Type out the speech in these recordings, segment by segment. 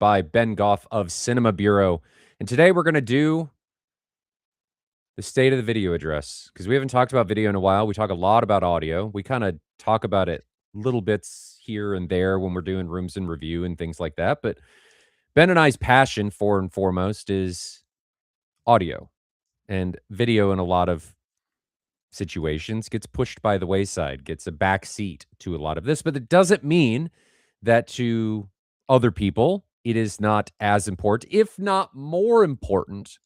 by Ben Goff of Cinema Bureau. And today we're going to do the state of the video address because we haven't talked about video in a while. We talk a lot about audio. We kind of talk about it little bits here and there when we're doing rooms in review and things like that. But Ben and I's passion, for and foremost, is audio, and video in a lot of situations gets pushed by the wayside, gets a back seat to a lot of this. But it doesn't mean that to other people, it is not as important, if not more important,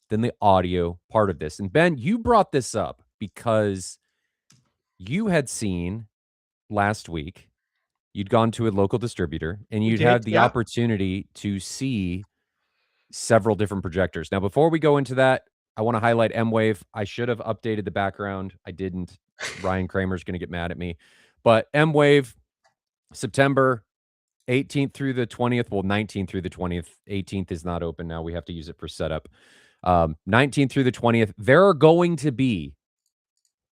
than the audio part of this. And Ben, you brought this up because you had seen last week, you'd gone to a local distributor and you'd had the opportunity to see several different projectors. Now, before we go into that, I want to highlight M-Wave. I should have updated the background. I didn't. Ryan Kramer's going to get mad at me. But M-Wave, September 18th through the 20th. Well, 19th through the 20th. 18th is not open now. We have to use it for setup. 19th through the 20th. There are going to be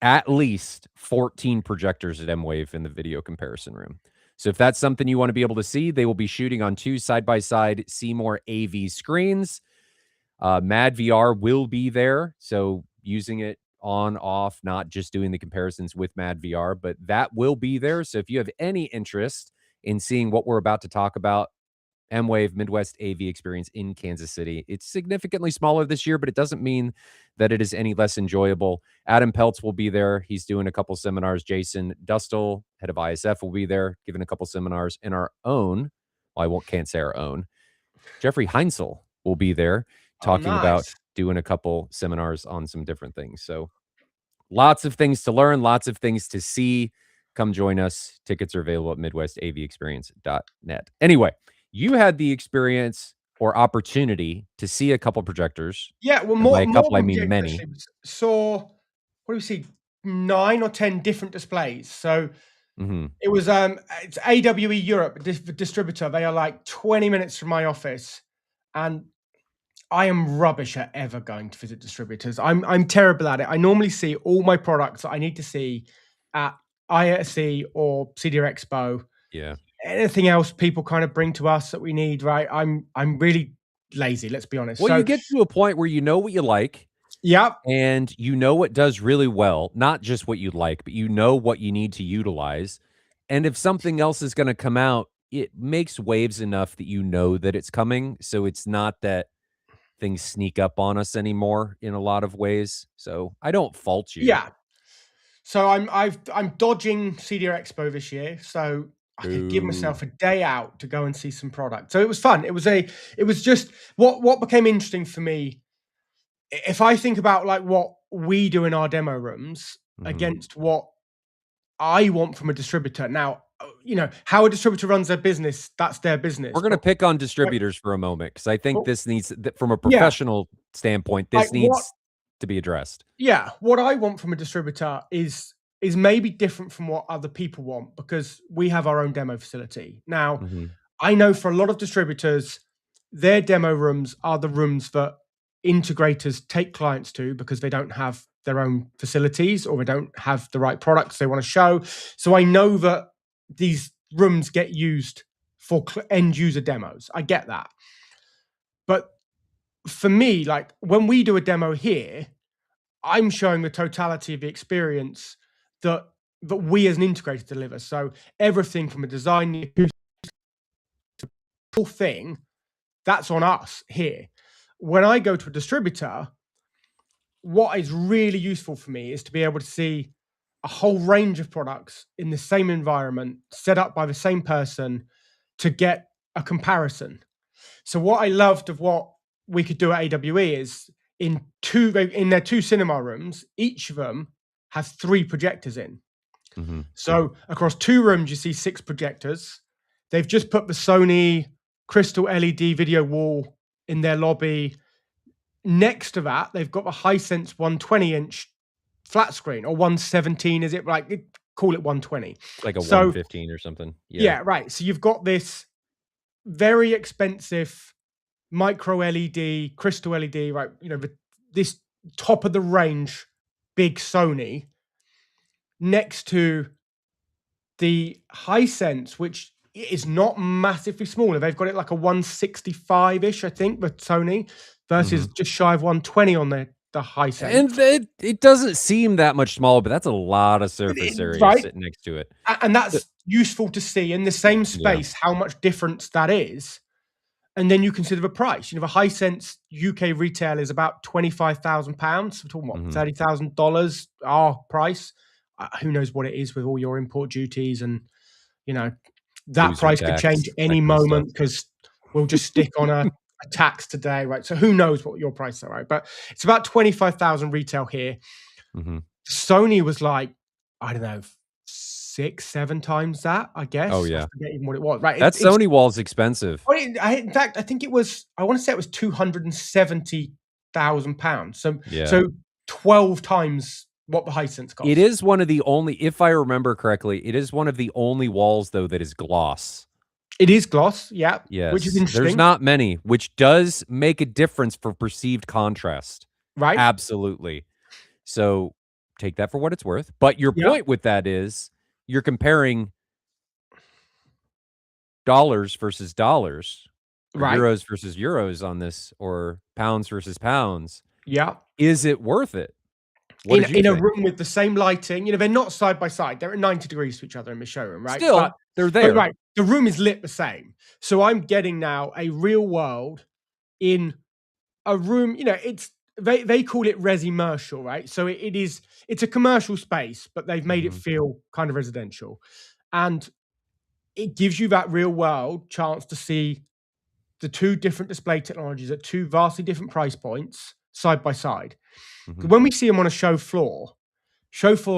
at least 14 projectors at M-Wave in the video comparison room. So if that's something you want to be able to see, they will be shooting on two side-by-side Seymour AV screens. Mad VR will be there. So using it on, off, not just doing the comparisons with Mad VR, but that will be there. So if you have any interest in seeing what we're about to talk about, M-Wave Midwest AV Experience in Kansas City. It's significantly smaller this year, but it doesn't mean that it is any less enjoyable. Adam Peltz will be there. He's doing a couple seminars. Jason Dustel, head of ISF, will be there, giving a couple seminars. And our own, well, can't say our own, Jeffrey Heinzel will be there talking about doing a couple seminars on some different things. So lots of things to learn, lots of things to see. Come join us. Tickets are available at midwestavexperience.net. Anyway, you had the experience or opportunity to see a couple projectors. Yeah, well, by a couple, I mean many. Saw, what do we see, 9 or 10 different displays. So it was it's AWE Europe, distributor. They are like 20 minutes from my office, and I am rubbish at ever going to visit distributors. I'm terrible at it. I normally see all my products that I need to see at ISE or CDR Expo. Yeah. Anything else people kind of bring to us that we need, right? I'm really lazy, let's be honest. Well, so you get to a point where you know what you like. Yeah. And you know what does really well, not just what you like, but you know what you need to utilize. And if something else is going to come out, it makes waves enough that you know that it's coming. So it's not that things sneak up on us anymore in a lot of ways. So I don't fault you. Yeah. So I'm dodging CDR Expo this year. So I could give myself a day out to go and see some product. So it was fun. It was just what became interesting for me. If I think about like what we do in our demo rooms against what I want from a distributor. Now, you know, how a distributor runs their business, that's their business. We're going to pick on distributors for a moment because I think this needs, from a professional standpoint, this needs to be addressed. Yeah. What I want from a distributor is maybe different from what other people want because we have our own demo facility. Now, I know for a lot of distributors, their demo rooms are the rooms that integrators take clients to because they don't have their own facilities or they don't have the right products they want to show. So I know that these rooms get used for end user demos. I get that. But for me, like when we do a demo here, I'm showing the totality of the experience that we as an integrator deliver. So everything from a design, the whole thing, that's on us here. When I go to a distributor, what is really useful for me is to be able to see a whole range of products in the same environment, set up by the same person to get a comparison. So what I loved of what we could do at AWE is in their 2 cinema rooms, each of them have 3 projectors in. So across 2 rooms, you see 6 projectors. They've just put the Sony crystal LED video wall in their lobby. Next to that, they've got the Hisense 120-inch flat screen, or 117, is it? Like, call it 120. Like a 115 or something. Yeah, right. So you've got this very expensive micro LED, crystal LED, right? You know, this top of the range, big Sony, next to the Hisense, which It's not massively smaller. They've got it like a 165-ish, I think, with Sony versus Mhm. just shy of 120 on the And Hisense. it doesn't seem that much smaller, but that's a lot of surface area Right? sitting next to it. And The that's useful to see in the same Yeah. space how much difference that is. And then you consider the price. You know, the Hisense UK retail is about £25,000. We're talking what, Mhm. $30,000 our price. Who knows what it is with all your import duties, and you know that Loser price could change tax, that any kinda stuff. moment because we'll just stick on a tax today, right? So who knows what your price are, right? But it's about 25,000 retail here. Mhm. Sony was like, I don't know, 6, 7 times that, I Oh, guess. I yeah. forget even what it was, right? That It's Sony wall's expensive. in fact, I think it was. I want to say it was £270,000. So Yeah. so 12 times what the Hisense It cost. is one of the only if I remember correctly, it is one of the only walls, though, that is gloss. It is gloss, yeah, which is Yes. There's interesting, not many, which does make a difference for perceived contrast. right? Absolutely. So, take that for what it's worth, but your Yeah, point with that is, you're comparing dollars versus dollars, or right. euros versus euros on this, or pounds versus pounds. Yeah. Is it worth it? What In did you in a think? room with the same lighting, they're not side by side. They're at 90 degrees to each other in the showroom, right? But Still, they're there. right, the room is lit the same. So I'm getting now a real world in a room, it's they call it resi-mercial, right? So it's a commercial space, but they've made it Mhm, feel kind of residential. And it gives you that real world chance to see the two different display technologies at two vastly different price points side by side. mhm. When we see them on a show floor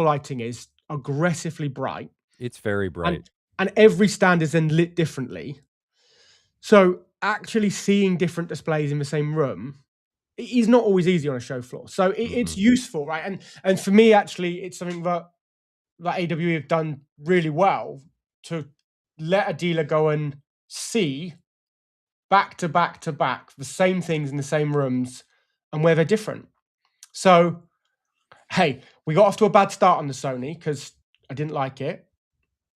lighting is aggressively bright, It's very bright. and every stand is then lit differently. So actually seeing different displays in the same room is not always easy on a show floor. So it's Mhm, useful, right? And for me, actually, it's something that AWE have done really well to let a dealer go and see back to back to back the same things in the same rooms and where they're different. So hey, we got off to a bad start on the Sony because I didn't like it.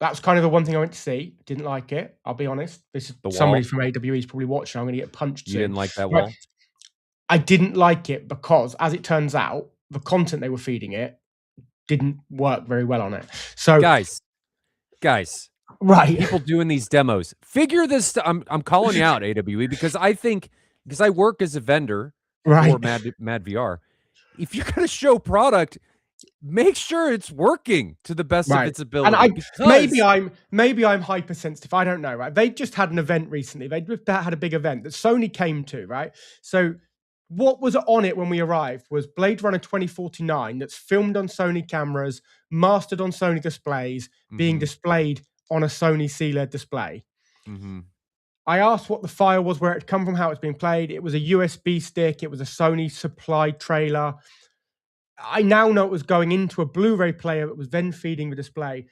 That was kind of the one thing I went to see. Didn't like it. I'll be honest. This is the somebody wall? from AWE is probably watching. I'm going to get punched You soon. didn't like that Right. wall? I didn't like it because, as it turns out, the content they were feeding it didn't work very well on it. So, Guys, guys, right, people doing these demos, figure this I'm calling you out, AWE, because I work as a vendor for right. Mad VR. If you're gonna show product, make sure it's working to the best of Right. its And ability maybe because I'm hypersensitive. I don't know, right? They just had an event recently. They just had a big event that Sony came to, right? So what was on it when we arrived was Blade Runner 2049 that's filmed on Sony cameras, mastered on Sony displays, being Mhm, displayed on a Sony CLED display. mhm, I asked what the file was, where it had come from, how it's being played. It was a USB stick. It was a Sony supplied trailer. I now know it was going into a Blu-ray player that was then feeding the display.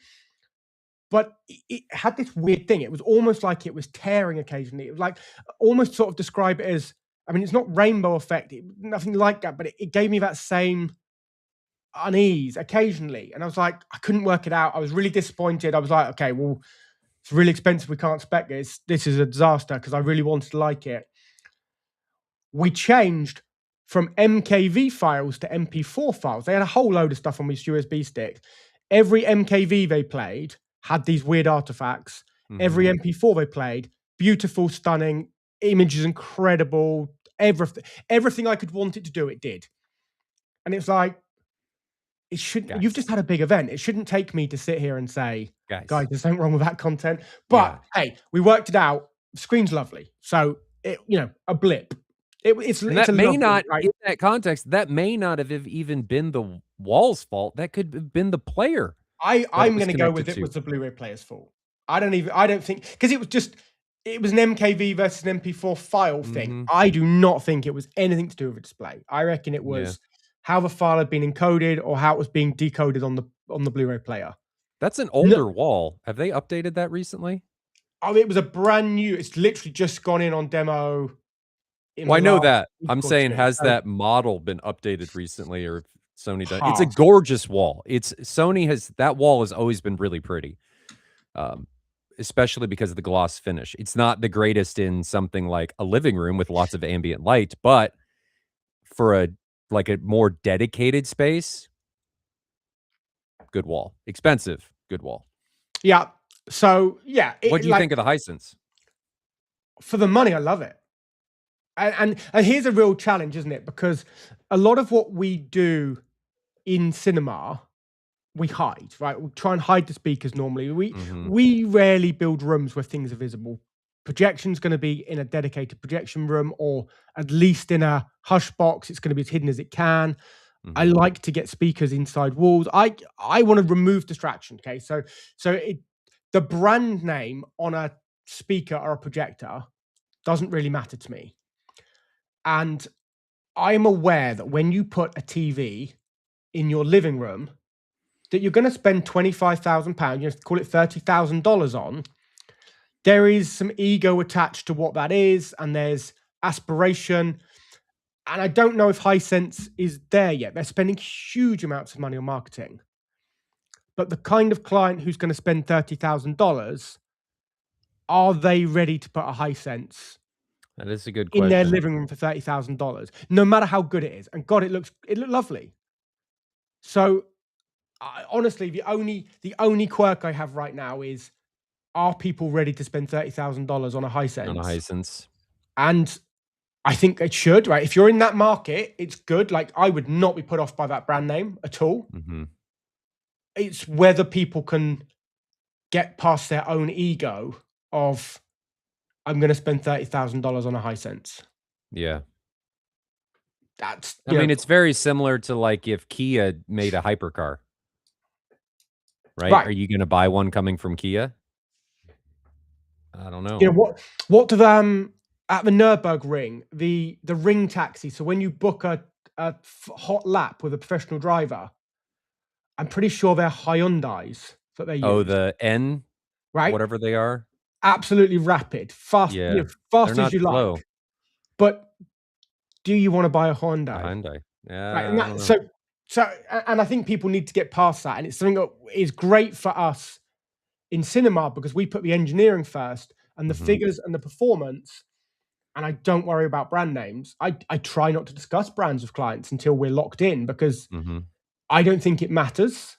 But it had this weird thing. It was almost like it was tearing occasionally. It was like almost sort of describe it as, I mean, it's not rainbow effect, nothing like that, but it gave me that same unease occasionally. And I was like, I couldn't work it out. I was really disappointed. I was like, okay, well, it's really expensive. We can't spec this. This is a disaster because I really wanted to like it. We changed from MKV files to MP4 files. They had a whole load of stuff on these USB sticks. Every MKV they played had these weird artifacts. Every mhm. MP4 they played, beautiful, stunning, images incredible, everything I could want it to do, it did. And it's like, it shouldn't, you've just Guys, had a big event. It shouldn't take me to sit here and say, guys, guys, there's something wrong with that content. yeah. But hey, we worked it out. The screen's lovely. So a blip. And It's that a may lovely, not right? in that context, that may not have even been the wall's fault. That could have been the player that it I'm was gonna go connected with it to. was the Blu-ray player's fault. I don't think because it was an MKV versus an MP4 file thing. Mhm. I do not think it was anything to do with the display. I reckon it Yeah. was how the file had been encoded or how it was being decoded on the Blu-ray player. That's an No, older wall. Have they updated that recently? oh, it was a brand new. It's literally just gone in on demo in Well, the I know last that. week I'm or saying, two. has So that model been updated recently or if Sony done it's a pass. gorgeous wall. It's Sony has that wall has always been really pretty. Um, especially because of the gloss finish. It's not the greatest in something like a living room with lots of ambient light, but for a like a more dedicated space, good wall. Expensive, good wall. Yeah. So yeah, What it do you like think of the Hisense? for the money, I love it. And here's a real challenge, isn't it? Because a lot of what we do in cinema, we hide, right? We try and hide the speakers normally. Mhm, We rarely build rooms where things are visible. Projection's going to be in a dedicated projection room, or at least in a hush box. It's going to be as hidden as it can. I mhm. like to get speakers inside walls. I want to remove distraction. Okay, the brand name on a speaker or a projector doesn't really matter to me. And I'm aware that when you put a TV in your living room, that you're going to spend £25,000, you have to call it $30,000 on. There is some ego attached to what that is, and there's aspiration. And I don't know if Hisense is there yet. They're spending huge amounts of money on marketing. But the kind of client who's going to spend $30,000, are they ready to put a Hisense That is a good in their question. living room for $30,000, no matter how good it is? And God, it looked lovely. So honestly, the only quirk I have right now is, are people ready to spend $30,000 on a On a Hisense? Hisense. And I think it should, right? If you're in that market, it's good. Like, I would not be put off by that brand name at all. Mhm. It's whether people can get past their own ego of, I'm going to spend $30,000 on a Hisense. Yeah. That's, I mean, it's very similar to, like, if Kia made a hypercar, right? right. Are you gonna buy one coming from Kia? I don't You know. know what do at the Nürburgring, the ring taxi. So when you book a hot lap with a professional driver, I'm pretty sure they're Hyundais that they Oh, use, the N, right? whatever they are? Absolutely rapid, fast, Yeah. They're fast as not you slow. like. But do you want to buy a A Hyundai? Hyundai. Right, and Yeah, I don't that, know. and I think people need to get past that, and it's something that is great for us in cinema because we put the engineering first and the Mhm, figures and the performance, and I don't worry about brand names. I try not to discuss brands with clients until we're locked in because mhm. I don't think it matters.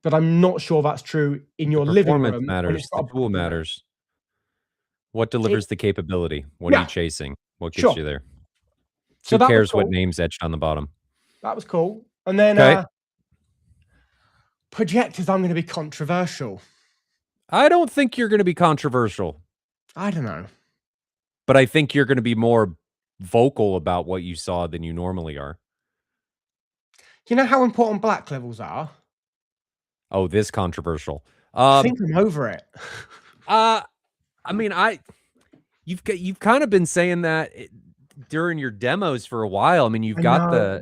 But I'm not sure that's true in The your living performance room when it's matters, got the a, tool matters. What it, delivers the capability? What are you yeah, chasing? What gets sure. you there? So Who that was cares what cool. name's etched on the bottom? That was cool. And then Okay. projectors, I'm going to be controversial. I don't think you're gonna be controversial, I don't know. but I think you're gonna be more vocal about what you saw than you normally are. You know how important black levels are? Oh, this controversial. I Um, think I'm over it. uh, I mean, you've kind of been saying that during your demos for a while. I mean, you've I got know.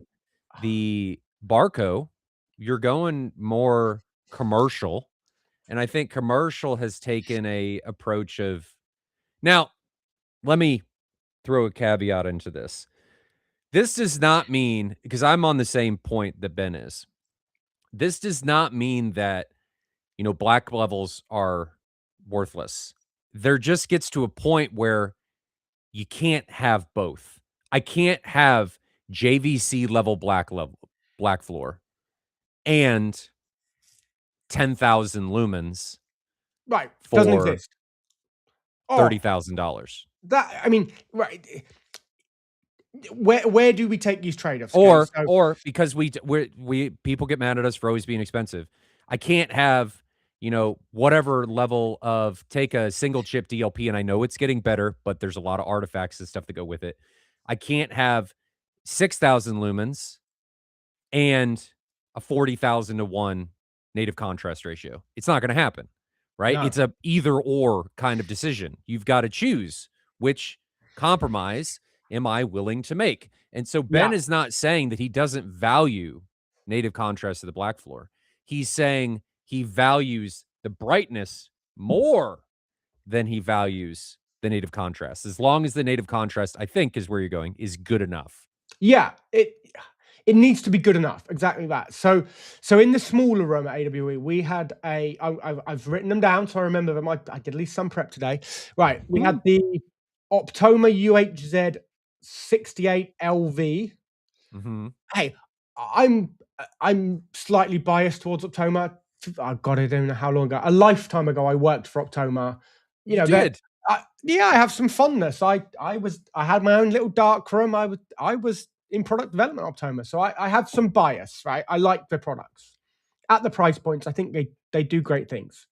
the Barco, you're going more commercial, and I think commercial has taken a approach of now, let me throw a caveat into this. This does not mean because I'm on the same point that Ben is. This does not mean that, black levels are worthless. There just gets to a point where you can't have both. I can't have JVC level black floor and 10,000 lumens Right. Doesn't for exist. Oh, $30,000. that, I mean, right. Where do we take these trade-offs? Okay. So, Or because we people get mad at us for always being expensive. I can't have, whatever level of take a single chip DLP, and I know it's getting better, but there's a lot of artifacts and stuff that go with it. I can't have 6,000 lumens and a 40,000 to 1 native contrast ratio. It's not gonna happen, right? no. It's a either or kind of decision. You've gotta choose which compromise am I willing to make? And so Ben Yeah. is not saying that he doesn't value native contrast to the black floor. He's saying he values the brightness more than he values the native contrast. As long as the native contrast, I think is where you're going, is good enough. Yeah. it needs to be good enough. Exactly that. So in the smaller room at AWE, we had I've written them down so I remember them. I did at least some prep today. Right, we had the Optoma UHZ 68 LV. Hey, I'm slightly biased towards Optoma. I got it in how long ago? A lifetime ago, I worked for Optoma. You did? Yeah, I have some fondness. I had my own little dark room. I was in product development Optoma, so I have some bias, right? I like the products at the price points. I think they do great things.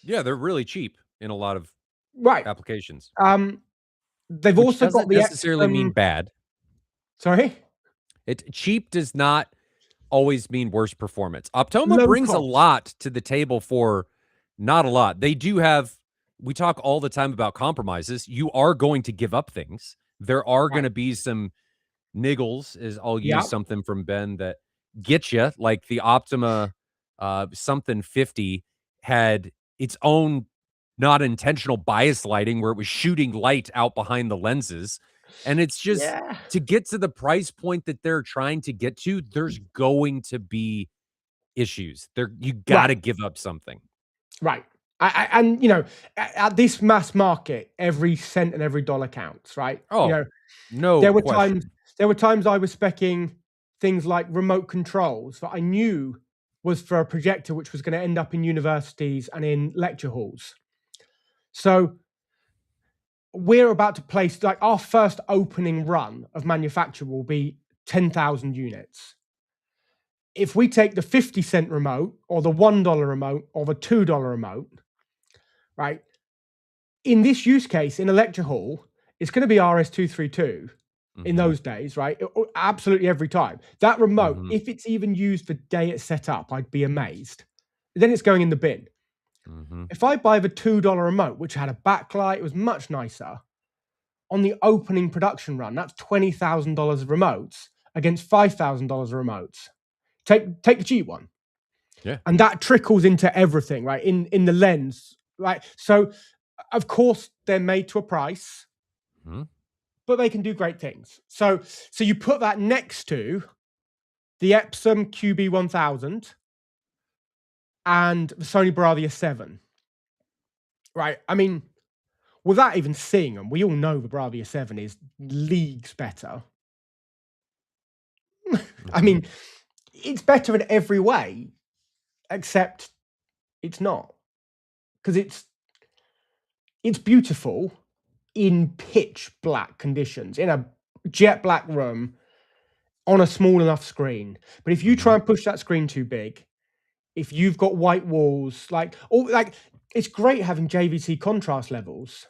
Yeah, they're really cheap in a lot of Right. applications. They've Which also got doesn't the necessarily mean bad. Sorry? Cheap does not always mean worse performance. Optoma Low brings a cost. lot to the table for not a lot. They do have we talk all the time about compromises. You are going to give up things. There are Right. gonna be some niggles, as I'll use Yeah. something from Ben that get you, like the Optima, something 50 had its own not intentional bias lighting where it was shooting light out behind the lenses, and it's just Yeah. to get to the price point that they're trying to get to, there's going to be issues. You Right. gotta give up something. Right. And you know, at this mass market, every cent and every dollar counts, right? You Oh, know, no there were times question. I was speccing things like remote controls that I knew was for a projector which was going to end up in universities and in lecture halls. So we're about to place like our first opening run of manufacture will be 10,000 units. If we take the 50-cent remote or the $1 remote or the $2 remote, right? In this use case, in a lecture hall, it's going to be RS-232 in those days, right? Absolutely every time. That remote, if it's even used the day it's set up, I'd be amazed. Then it's going in the bin. If I buy the $2 remote, which had a backlight, it was much nicer, on the opening production run, that's $20,000 of remotes against $5,000 of remotes. Take the cheap one. Yeah. And that trickles into everything, right? In the lens, right? So of course they're made to a price, but they can do great things. So you put that next to the Epson QB1000 and the Sony Bravia 7, right? I mean, without even seeing them, we all know the Bravia 7 is leagues better. I mean, it's better in every way, except it's not, because it's beautiful in pitch black conditions in a jet black room on a small enough screen. But if you try and push that screen too big, if you've got white walls, like it's great having JVC contrast levels,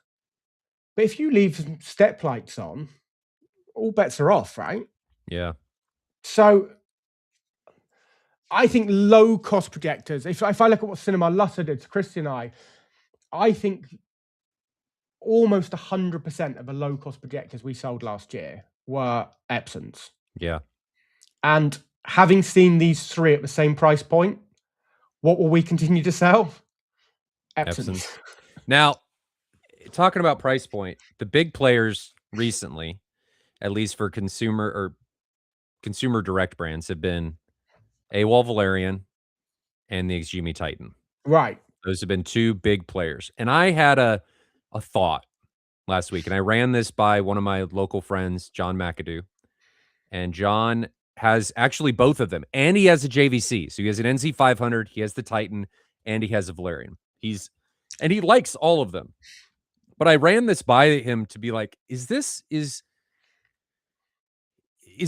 but if you leave some step lights on, all bets are off, right? Yeah. So I think low cost projectors, if I look at what Cinema Lutter did to Christy and I think almost 100% of the low cost projectors we sold last year were Epsons. Yeah. And having seen these three at the same price point, what will we continue to sell? Epsons. Now, talking about price point, the big players recently, at least for consumer direct brands, have been AWOL Valerian and the Exumi Titan. Right. Those have been two big players. And I had a thought last week, and I ran this by one of my local friends, John McAdoo. And John has actually both of them, and he has a JVC. So he has an NZ500, he has the Titan, and he has a Valerian. And he likes all of them. But I ran this by him to be like, is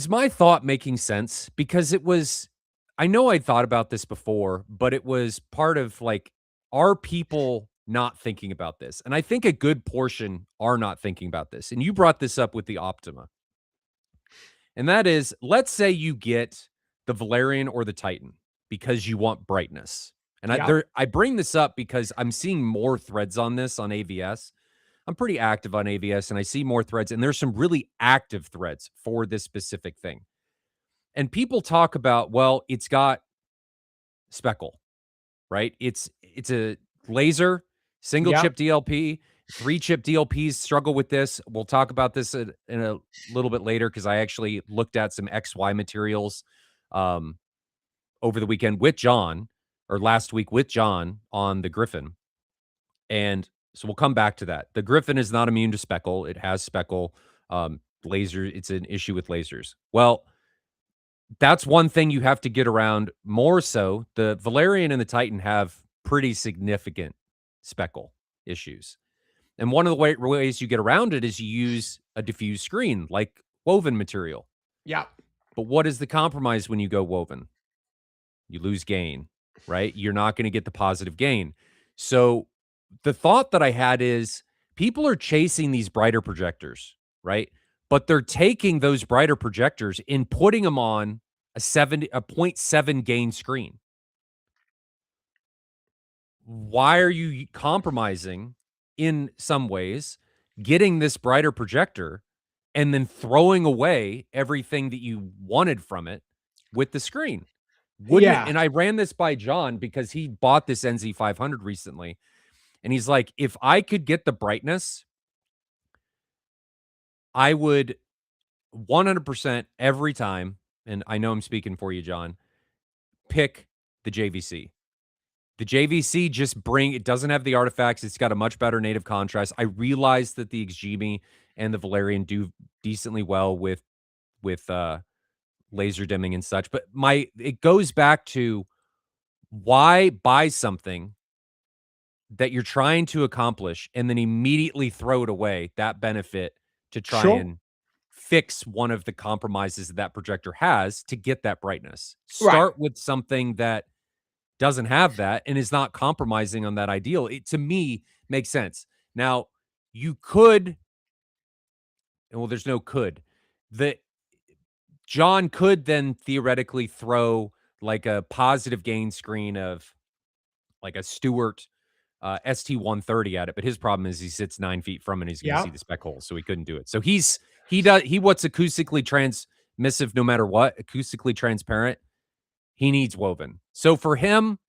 my thought making sense? Because I know I'd thought about this before, but it was part of like, are people not thinking about this? And I think a good portion are not thinking about this. And you brought this up with the Optima. And that is, let's say you get the Valerian or the Titan because you want brightness. And I bring this up because I'm seeing more threads on this on AVS. I'm pretty active on AVS and I see more threads, and there's some really active threads for this specific thing. And people talk about, well, it's got speckle, right? It's a laser, single chip DLP, 3-chip DLPs struggle with this. We'll talk about this in a little bit later because I actually looked at some XY materials um, over the weekend with John, or last week with John on the Griffin. And so we'll come back to that. The Griffin is not immune to speckle. It has speckle. Laser, it's an issue with lasers. Well, that's one thing you have to get around. More so, the Valerian and the Titan have pretty significant speckle issues. And one of the ways you get around it is you use a diffused screen like woven material. Yeah. But what is the compromise when you go woven? You lose gain, right? You're not going to get the positive gain. So the thought that I had is people are chasing these brighter projectors, right? But they're taking those brighter projectors and putting them on a 0.7 gain screen. Why are you compromising in some ways, getting this brighter projector and then throwing away everything that you wanted from it with the screen? Wouldn't it? Yeah. And I ran this by John because he bought this NZ500 recently. And he's like, if I could get the brightness, I would 100% every time, and I know I'm speaking for you, John, pick the JVC. The JVC it doesn't have the artifacts. It's got a much better native contrast. I realize that the Xgimi and the Valerian do decently well with laser dimming and such, but it goes back to why buy something that you're trying to accomplish and then immediately throw it away, that benefit, to try Sure. and fix one of the compromises that projector has to get that brightness. Right. Start with something that doesn't have that and is not compromising on that ideal. It, to me, makes sense. Now, you could, well, there's no could. The John could then theoretically throw like a positive gain screen of like a Stewart ST130 at it, but his problem is he sits 9 feet from it and he's going to Yeah. see the speck hole, so he couldn't do it. So he what's acoustically transmissive no matter what, acoustically transparent. He needs woven. So for him,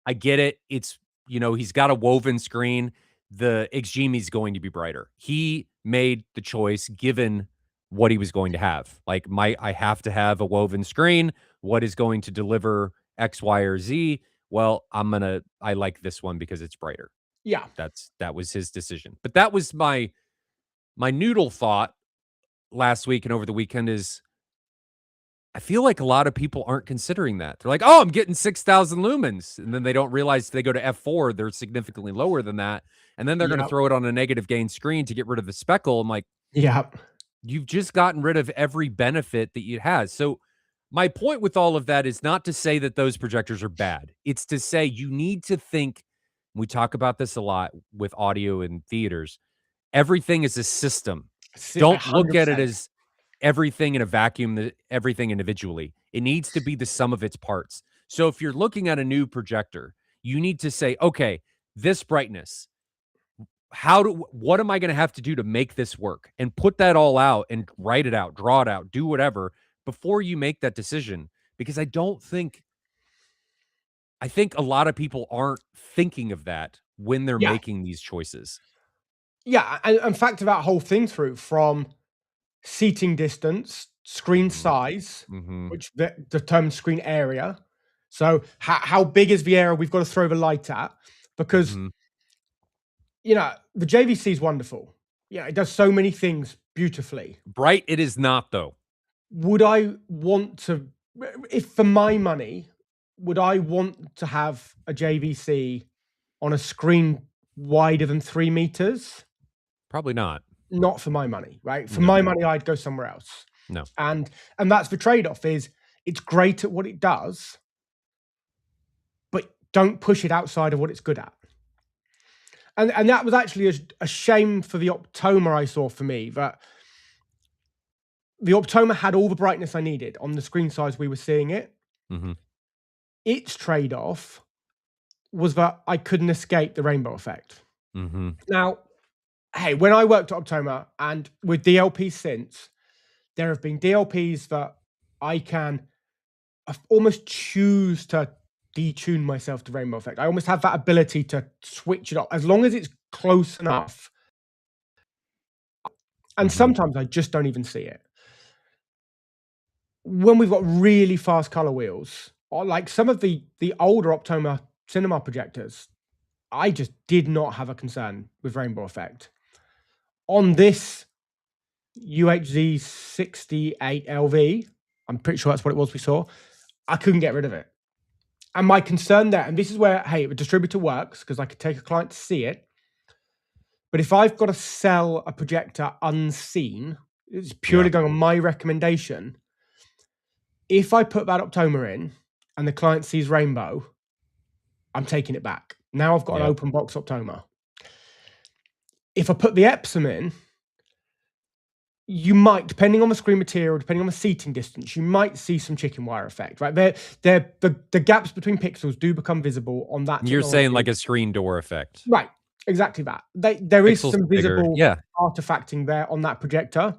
I get it. It's, he's got a woven screen. The Xgimi is going to be brighter. He made the choice given what he was going to have. Like I have to have a woven screen. What is going to deliver X, Y, or Z? Well, I like this one because it's brighter. Yeah. That was his decision. But that was my noodle thought last week and over the weekend is I feel like a lot of people aren't considering that. They're like, "Oh, I'm getting 6,000 lumens." And then they don't realize they go to F4, they're significantly lower than that. And then they're going to Yeah. throw it on a negative gain screen to get rid of the speckle. I'm like, Yeah. you've just gotten rid of every benefit that it has. So my point with all of that is not to say that those projectors are bad. It's to say you need to think, we talk about this a lot with audio in theaters, everything is a system. Don't look at it 100%. as everything in a vacuum, everything individually. It needs to be the sum of its parts. So if you're looking at a new projector, you need to say, okay, this brightness, what am I going to have to do to make this work? And put that all out and write it out, draw it out, do whatever before you make that decision. Because I think a lot of people aren't thinking of that when they're Yeah. making these choices. Yeah. And factor that whole thing through from seating distance, screen size, Mm-hmm. which determines screen area. So how big is the area we've got to throw the light at? Because, Mm-hmm. the JVC is wonderful. Yeah, it does so many things beautifully. Bright, it is not, though. Would I want to, if for my money, would I want to have a JVC on a screen wider than 3 meters? Probably not. Not for my money, right? For No. my money, I'd go somewhere else. No. And that's the trade-off is it's great at what it does, but don't push it outside of what it's good at. And that was actually a shame for the Optoma I saw for me, that the Optoma had all the brightness I needed on the screen size we were seeing it. Mm-hmm. Its trade-off was that I couldn't escape the rainbow effect. Mm-hmm. Now, hey, when I worked at Optoma and with DLPs since, there have been DLPs that I can almost choose to detune myself to rainbow effect. I almost have that ability to switch it up as long as it's close enough And sometimes I just don't even see it. When we've got really fast color wheels, or like some of the older Optoma cinema projectors, I just did not have a concern with rainbow effect. On this UHZ 68LV, I'm pretty sure that's what it was we saw, I couldn't get rid of it. And my concern there, and this is where, hey, a distributor works because I could take a client to see it. But if I've got to sell a projector unseen, it's purely going on my recommendation. If I put that Optoma in and the client sees rainbow, I'm taking it back. Now I've got an open box Optoma. If I put the Epsom in, you might, depending on the screen material, depending on the seating distance, you might see some chicken wire effect, right? The gaps between pixels do become visible on that. You're saying like a screen door effect. Right, exactly that. There is Pixels some bigger, visible artifacting there on that projector.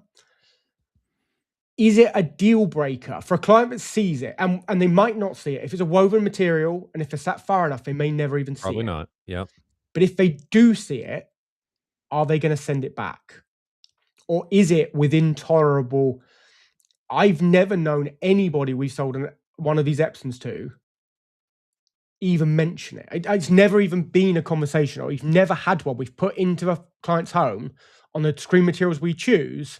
Is it a deal breaker for a client that sees it? And they might not see it. If it's a woven material and if they're sat far enough, they may never even see it. Probably not, yeah. But if they do see it, are they going to send it back? Or is it within tolerable? I've never known anybody we sold one of these Epsons to even mention it. It's never even been a conversation, or we've never had one we've put into a client's home on the screen materials we choose,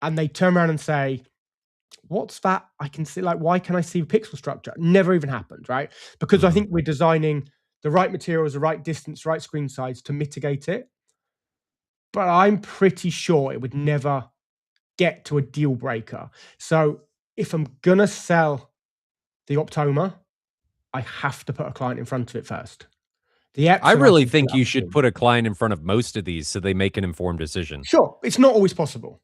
and they turn around and say, what's that? I can see, like, why can I see pixel structure? Never even happened, right? Because I think we're designing the right materials, the right distance, right screen size to mitigate it. But I'm pretty sure it would never get to a deal breaker. So if I'm going to sell the Optoma, I have to put a client in front of it first. The Epson, I really think you should put a client in front of most of these so they make an informed decision. Sure. It's not always possible.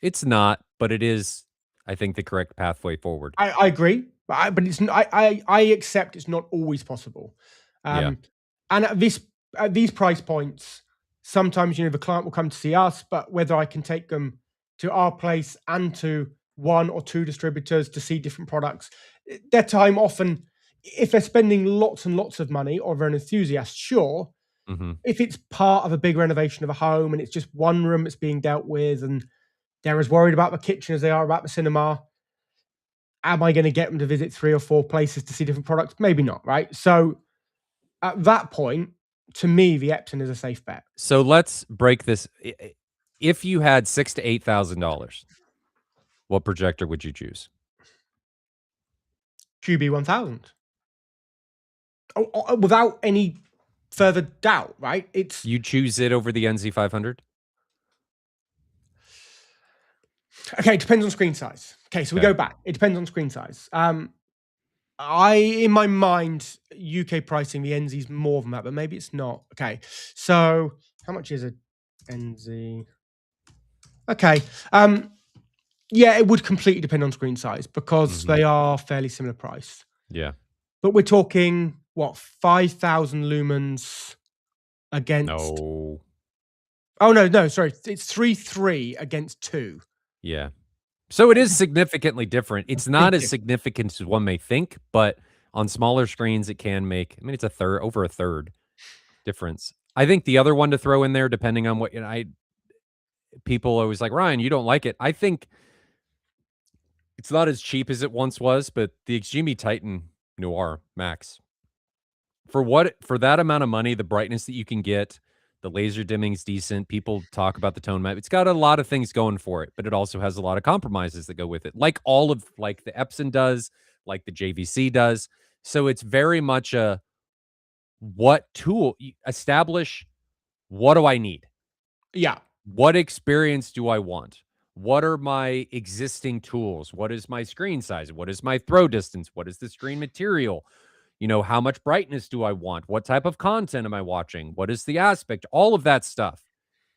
It's not, but it is, I think, the correct pathway forward. I agree, but it's I accept it's not always possible. And at these price points, sometimes, you know, the client will come to see us, but whether I can take them to our place and to one or two distributors to see different products, their time often, if they're spending lots and lots of money or they're an enthusiast, sure. If it's part of a big renovation of a home and it's just one room that's being dealt with and they're as worried about the kitchen as they are about the cinema, am I going to get them to visit 3 or 4 places to see different products? Maybe not, right? So at that point, to me, the Epson is a safe bet. So let's break this. If you had $6,000 to $8,000, what projector would you choose? QB1000. Oh, without any further doubt, right? You choose it over the NZ500? Okay, it depends on screen size. Okay, so we go back. It depends on screen size. In my mind, UK pricing, the NZ's more than that, but maybe it's not. Okay, so how much is a NZ? Okay, yeah, it would completely depend on screen size because they are fairly similar price. Yeah. But we're talking, what, 5,000 lumens against... No. Oh, no, sorry. It's 3.3 against 2. Yeah. So it is significantly different. It's not as significant as one may think, but on smaller screens, it can make, I mean, it's over a third difference. I think the other one to throw in there, depending on what, you know, people always like, Ryan, you don't like it. I think it's not as cheap as it once was, but the Extreme Titan Noir Max, for that amount of money, the brightness that you can get, the laser dimming's decent. People talk about the tone map. It's got a lot of things going for it, but it also has a lot of compromises that go with it, like the Epson does, like the JVC does. So it's very much a what tool establish. What do I need? Yeah. What experience do I want? What are my existing tools? What is my screen size? What is my throw distance? What is the screen material? You know, how much brightness do I want? What type of content am I watching? What is the aspect? All of that stuff.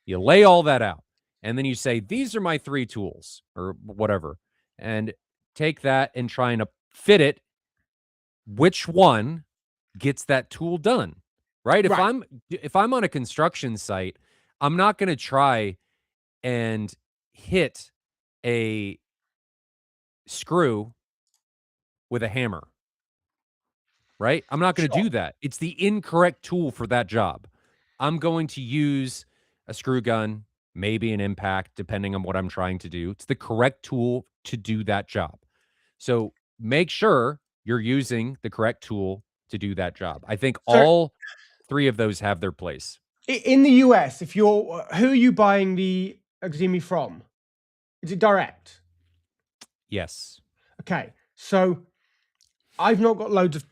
You lay all that out. And then you say, these are my 3 tools or whatever. And take that and try and fit it. Which one gets that tool done? Right? If I'm on a construction site, I'm not going to try and hit a screw with a hammer. Right? I'm not going to do that. It's the incorrect tool for that job. I'm going to use a screw gun, maybe an impact, depending on what I'm trying to do. It's the correct tool to do that job. So make sure you're using the correct tool to do that job. I think So all three of those have their place. in the US, if you're who are you buying the Eximi from? Is it direct? Yes. Okay, so I've not got loads of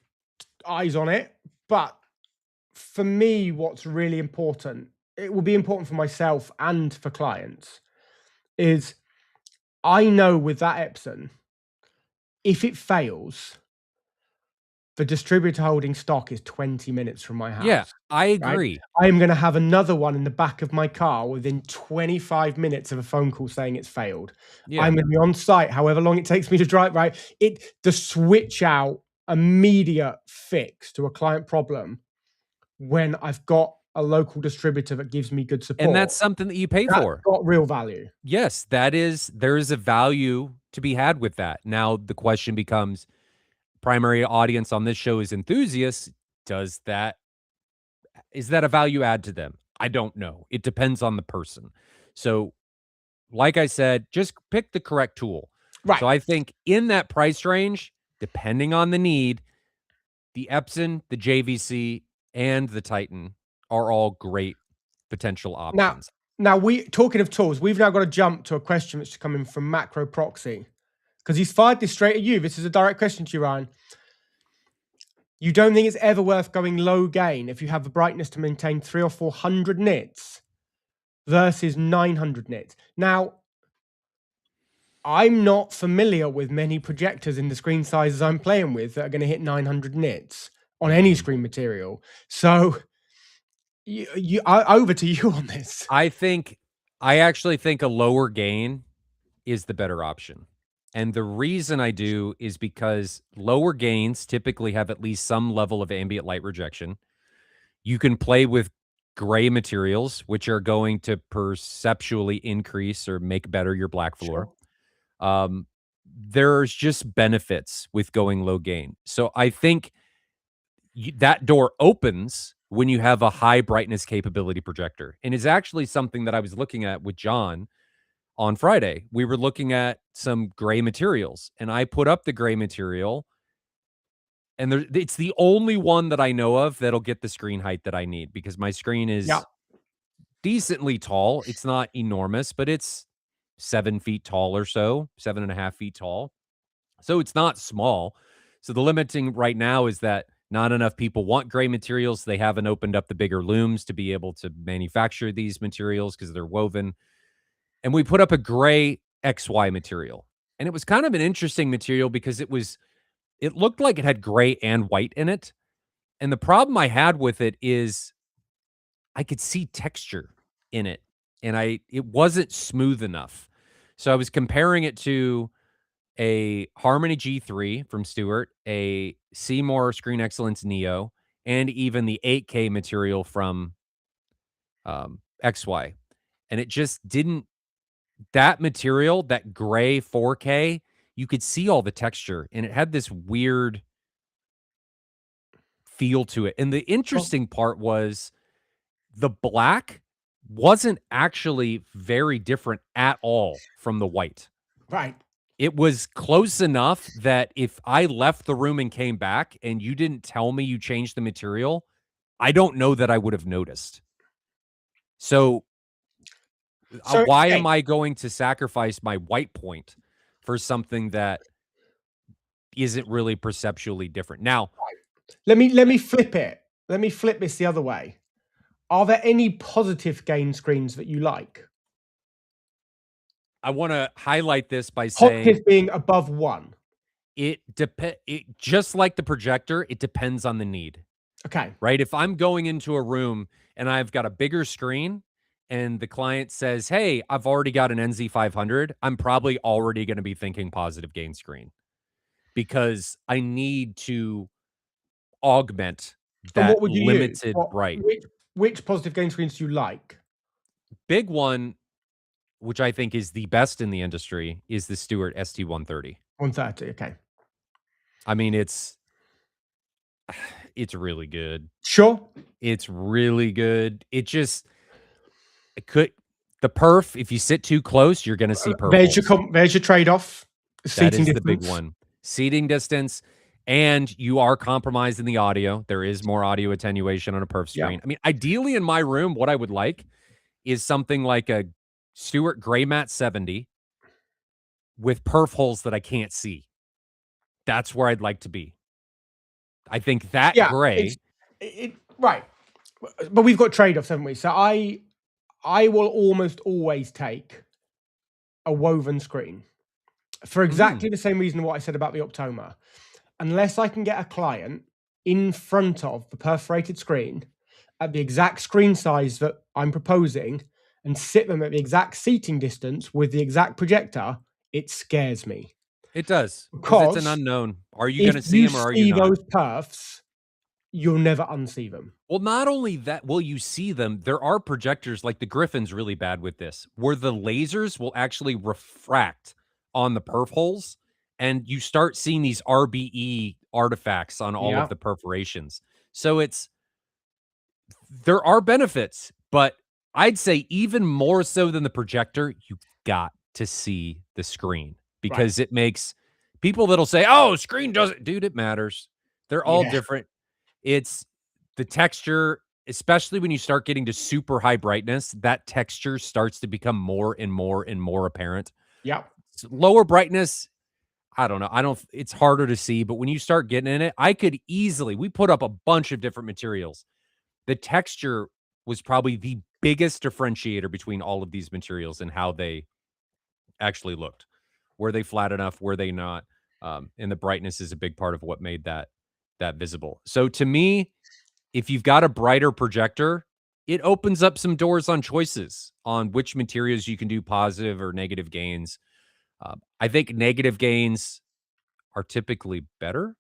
eyes on it, but for me, what's really important, it will be important for myself and for clients, is I know with that Epson, if it fails, the distributor holding stock is 20 minutes from my Yeah, house, I right? agree. I am gonna have another one in the back of my car within 25 minutes of a phone call saying it's failed. Yeah. I'm gonna be on site however long it takes me to drive, right? The switch out immediate fix to a client problem when I've got a local distributor that gives me good And that's support, something that you pay that's for. got real value. Yes, there is a value to be had with that. Now the question becomes, primary audience on this show is enthusiasts. Does that is that a value add to them? I don't know. It depends on the person. So, like I said, just pick the correct tool. Right. So I think in that price range, depending on the need, the Epson, the JVC, and the Titan are all great potential Now options. now we talking of tools, we've now got to jump to a question that's coming from Macro Proxy, because he's fired this straight at you. This is a direct question to you, Ryan. You don't think it's ever worth going low gain if you have the brightness to maintain 300 or 400 nits versus 900 nits? Now, I'm not familiar with many projectors in the screen sizes I'm playing with that are going to hit 900 nits on any screen material. So, over to you on this. I actually think a lower gain is the better option. And the reason I do is because lower gains typically have at least some level of ambient light rejection. You can play with gray materials, which are going to perceptually increase or make better your black floor. Sure. There's just benefits with going low gain. So I think that door opens when you have a high brightness capability projector. And is actually something that I was looking at with John on Friday. We were looking at some gray materials, and I put up the gray material, and it's the only one that I know of that'll get the screen height that I need because my screen Yeah. is decently tall. It's not enormous, but it's 7 feet tall or so, 7.5 feet tall. So it's not small. So the limiting right now is that not enough people want gray materials. They haven't opened up the bigger looms to be able to manufacture these materials because they're woven. And we put up a gray XY material. And it was kind of an interesting material because it looked like it had gray and white in it. And the problem I had with it is I could see texture in it and it wasn't smooth enough. So I was comparing it to a Harmony G3 from Stewart, a Seymour Screen Excellence Neo, and even the 8K material from XY. And it just didn't that material, that gray 4K, you could see all the texture and it had this weird feel to it. And the Sure. interesting part was the black wasn't actually very different at all from the white. Right. It was close enough that if I left the room and came back and you didn't tell me you changed the material, I don't know that I would have noticed. So So, why okay. am I going to sacrifice my white point for something that isn't really perceptually different? Now, Let me flip it. Let me flip this the other way. Are there any positive gain screens that you like? I want to highlight this by saying Positive being above 1. it just like the projector, it depends on the need, Okay. right? If I'm going into a room and I've got a bigger screen and the client says, "Hey, I've already got an NZ500," I'm probably already going to be thinking positive gain screen because I need to augment And that what would you use? limited bright. Which positive gain screens do you like? Big one, which I think is the best in the industry, is the Stewart ST130. 130, okay. I mean, it's really good. Sure. It's really good. It just it could The perf, if you sit too close, you're gonna see perf There's holes. your trade-off, That seating is the big distance. one. Seating distance, and you are compromising the audio. There is more audio attenuation on a perf Yeah. screen. I mean, ideally in my room, what I would like is something like a Stewart Gray Matte 70 with perf holes that I can't see. That's where I'd like to be. I think that Yeah, it's gray. right. But we've got trade-offs, haven't we? So I will almost always take a woven screen for Mhm. exactly the same reason what I said about the Optoma. Unless I can get a client in front of the perforated screen at the exact screen size that I'm proposing and sit them at the exact seating distance with the exact projector, it scares me. It does, because it's an Because unknown. Are you if gonna see you them or are you see not? those perfs, you'll never unsee them. Well, not only that will you see them, there are projectors, like the Griffin's really bad with this, where the lasers will actually refract on the perf holes, and you start seeing these RBE artifacts on all of Yeah, the perforations. So there are benefits, but I'd say even more so than the projector, you've got to see the screen right. because it makes people that'll say, "Oh, screen doesn't," dude, it matters. They're all Yeah, different. It's the texture, especially when you start getting to super high brightness, that texture starts to become more and more and more apparent. yeah, Lower brightness, I don't know. I don't, it's harder to see, but when you start getting in it, I could easily, we put up a bunch of different materials. The texture was probably the biggest differentiator between all of these materials and how they actually looked. Were they flat enough? Were they not? And the brightness is a big part of what made that visible. So to me, if you've got a brighter projector, it opens up some doors on choices on which materials you can do positive or negative gains. I think negative gains are typically better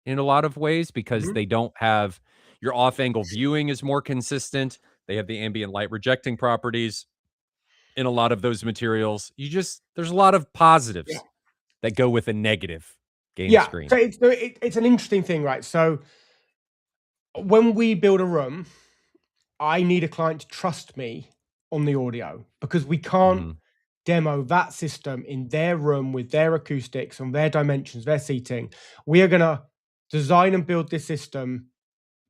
in a lot of ways because mhm, they don't have your off angle viewing is more consistent. They have the ambient light rejecting properties in a lot of those materials. There's a lot of yeah, positives that go with a negative gain yeah. screen. So it's an interesting thing, right? So when we build a room, I need a client to trust me on the audio because we can't Mhm. demo that system in their room with their acoustics on their dimensions, their seating. We are going to design and build this system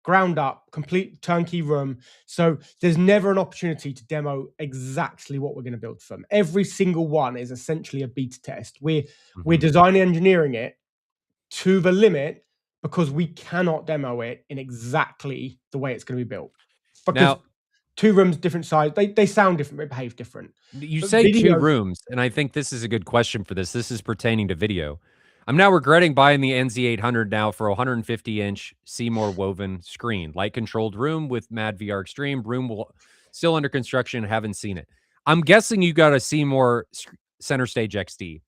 ground up, complete turnkey room. So there's never an opportunity to demo exactly what we're going to build for them. Every single one is essentially a beta test. We're Mhm. designing engineering it to the limit because we cannot demo it in exactly the way it's going to be built. Because Now, two rooms, different size, they sound different, they behave different. you But say 2 video, rooms, and I think this is a good question for this. This is pertaining to video. I'm now regretting buying the NZ800 now for a 150-inch Seymour woven screen. Light controlled room with Mad VR Extreme. Room will still under construction. Haven't seen it. I'm guessing you got a Seymour Center Stage XD.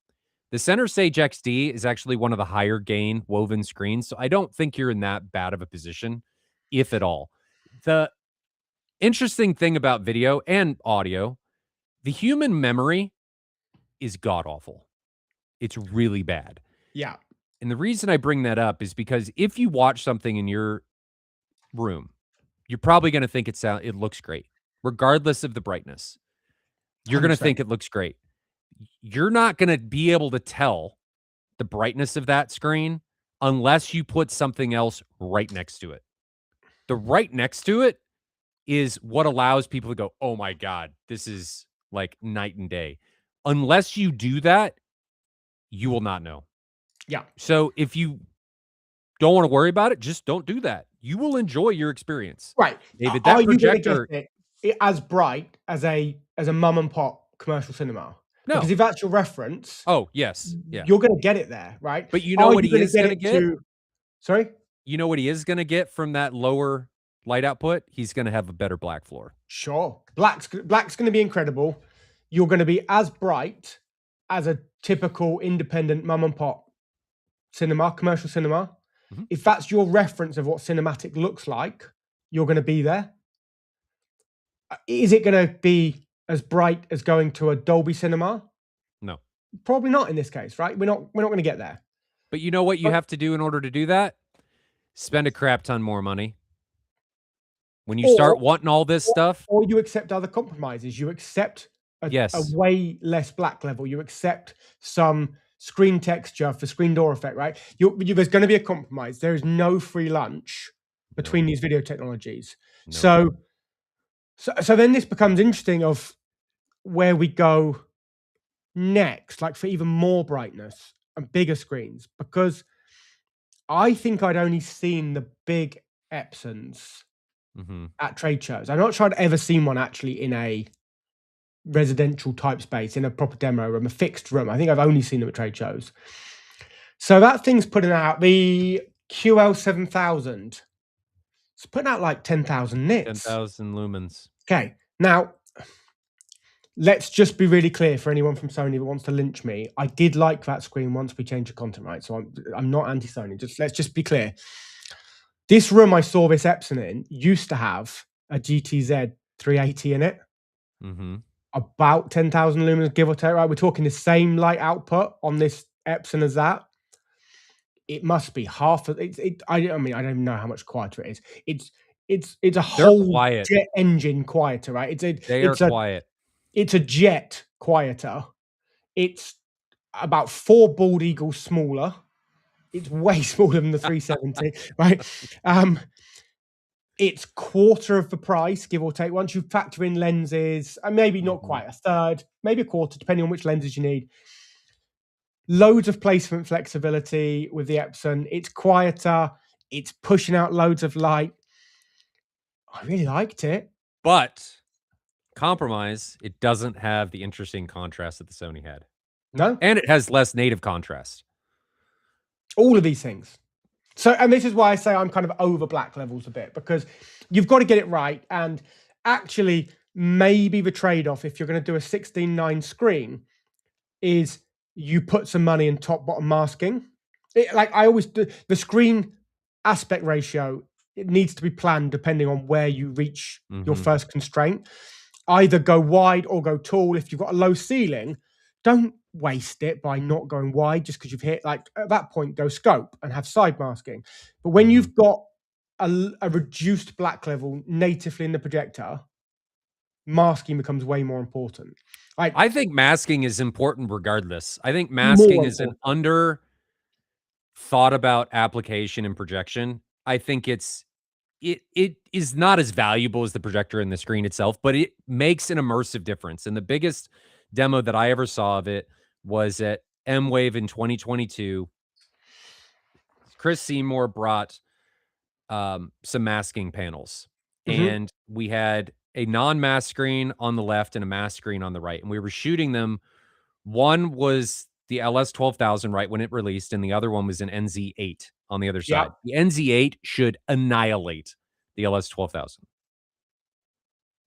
The Center Stage XD is actually one of the higher gain woven screens, so I don't think you're in that bad of a position, if at all. The interesting thing about video and audio, the human memory is god awful. It's really bad. yeah, And the reason I bring that up is because if you watch something in your room, you're probably going to think it looks great, regardless of the brightness. You're going to 100%. think it looks great. You're not going to be able to tell the brightness of that screen unless you put something else right next to it. The right next to it is what allows people to go, "Oh my god, this is like night and day." Unless you do that, you will not know. Yeah. So if you don't wanna worry about it, just don't do that. You will enjoy your experience. Right. David, Are that you gonna get projector. it as bright as a mum and pop commercial cinema? Because No. if that's your reference, Oh, yes. Yeah. you're gonna get it there, right? But you know Are what you he gonna is get gonna it get? to sorry? You know what he is gonna get from that lower light output? He's gonna have a better black floor. Sure. Black's gonna be incredible. You're gonna be as bright as a typical independent mum and pop cinema, commercial cinema. Mhm. If that's your reference of what cinematic looks like, you're gonna be there. Is it gonna be as bright as going to a Dolby cinema? No. Probably not in this case, right? We're not gonna get there. But you know what you But have to do in order to do that? Spend a crap ton more money. When you or start wanting all this or stuff. or you accept other compromises. You accept a Yes. way less black level. You accept some screen texture for screen door effect, right? There's going to be a compromise. There is no free lunch Nope. between these video technologies. Nope. So then this becomes interesting of where we go next, like for even more brightness and bigger screens, because I think I'd only seen the big Epsons at trade shows. I'm not sure I'd ever seen one actually in a residential type space, in a proper demo room, a fixed room. I think I've only seen them at trade shows. So that thing's putting out the QL7000. It's putting out like 10,000 nits. 10,000 lumens. Okay. Now, let's just be really clear for anyone from Sony that wants to lynch me. I did like that screen once we changed the content, right? So I'm not anti-Sony. Let's just be clear. This room I saw this Epson in used to have a GTZ 380 in it. About 10,000 lumens, give or take, right? We're talking the same light output on this Epson as that. It must be half of it. I mean, I don't even know how much quieter it is. It's a whole quiet. jet engine quieter, right? They are quiet. It's a jet quieter. It's about 4 bald eagles smaller. It's way smaller than the 370, right? It's quarter of the price, give or take. Once you factor in lenses, and maybe not quite a third, maybe a quarter, depending on which lenses you need. Loads of placement flexibility with the Epson. It's quieter. It's pushing out loads of light. I really liked it. But compromise, it doesn't have the interesting contrast that the Sony had. No. And it has less native contrast. All of these things. So, and this is why I say I'm kind of over black levels a bit, because you've got to get it right. And actually, maybe the trade-off, if you're going to do a 16:9 screen, is you put some money in top-bottom masking. Like I always do, the screen aspect ratio, it needs to be planned depending on where you reach your first constraint. Either go wide or go tall. If you've got a low ceiling, don't waste it by not going wide just because you've hit, like at that point, go scope and have side masking. But when you've got a reduced black level natively in the projector, masking becomes way more important. I think masking is important regardless. I think masking is an under thought about application and projection. I think it is not as valuable as the projector and the screen itself, but it makes an immersive difference. And the biggest demo that I ever saw of it was at M-Wave in 2022. Chris Seymour brought some masking panels, and we had a non-mask screen on the left and a mask screen on the right, and we were shooting them. One was the LS12000 right when it released, and the other one was an NZ8 on the other side. The NZ8 should annihilate the LS12000.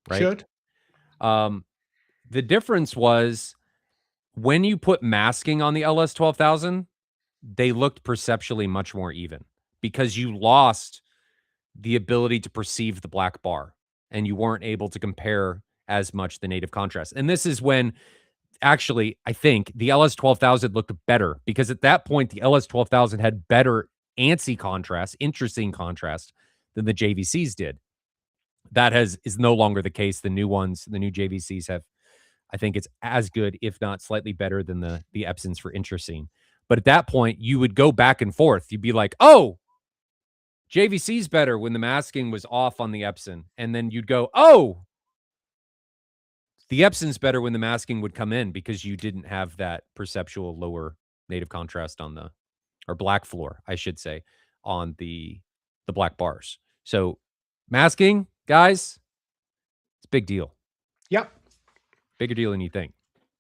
Right? Should. The difference was when you put masking on the LS12000, they looked perceptually much more even because you lost the ability to perceive the black bar and you weren't able to compare as much the native contrast. And this is when actually I think the LS12000 looked better because at that point, the LS12000 had better ANSI contrast, interesting contrast than the JVCs did. That is no longer the case. The new ones, the new JVCs have, I think it's as good, if not slightly better than the Epsons for interesting. But at that point, you would go back and forth. You'd be like, oh, JVC's better when the masking was off on the Epson. And then you'd go, oh, the Epson's better when the masking would come in because you didn't have that perceptual lower native contrast on the, or black floor, I should say, on the black bars. So masking, guys, it's a big deal. Yep. Bigger deal than you think.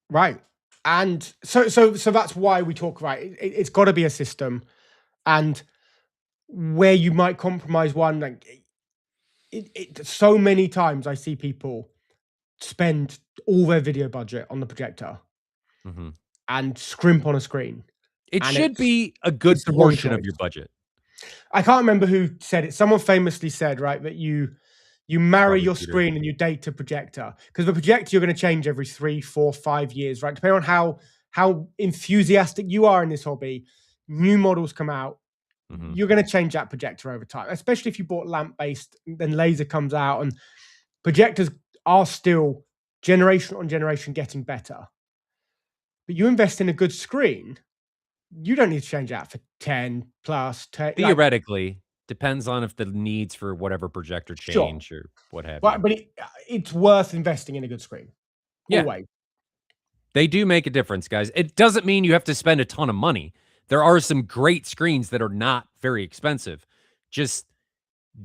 Right. And so that's why we talk, right? It's got to be a system, and where you might compromise one, like so many times I see people spend all their video budget on the projector and scrimp on a screen. It should be a good portion of your budget. I can't remember who said it. Someone famously said, right, that you marry your screen and you date a projector, because the projector you're going to change every 3, 4, 5 years, right? Depending on how enthusiastic you are in this hobby, new models come out. You're going to change that projector over time, especially if you bought lamp based. Then laser comes out, and projectors are still generation on generation getting better. But you invest in a good screen, you don't need to change that for 10 plus 10, like, Theoretically, depends on if the needs for whatever projector sure. change or what have But you. it's worth investing in a good screen, Yeah, always. they do make a difference, guys. It doesn't mean you have to spend a ton of money. There are some great screens that are not very expensive. Just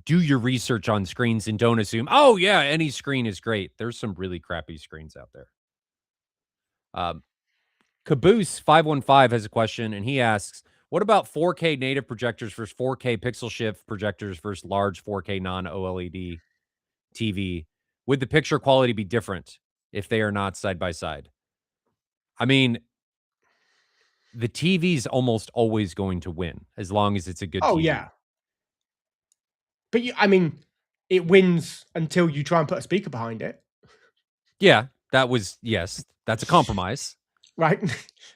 do your research on screens and don't assume, "Oh, yeah, any screen is great." There's some really crappy screens out there. Um, Caboose 515 has a question, and he asks, "What about 4K native projectors versus 4K pixel shift projectors versus large 4K non-OLED TV? Would the picture quality be different if they are not side by side?" I mean, the TV's almost always going to win as long as it's a good Oh, TV. yeah. But I mean, it wins until you try and put a speaker behind it, Yeah, yes, that's a compromise. right?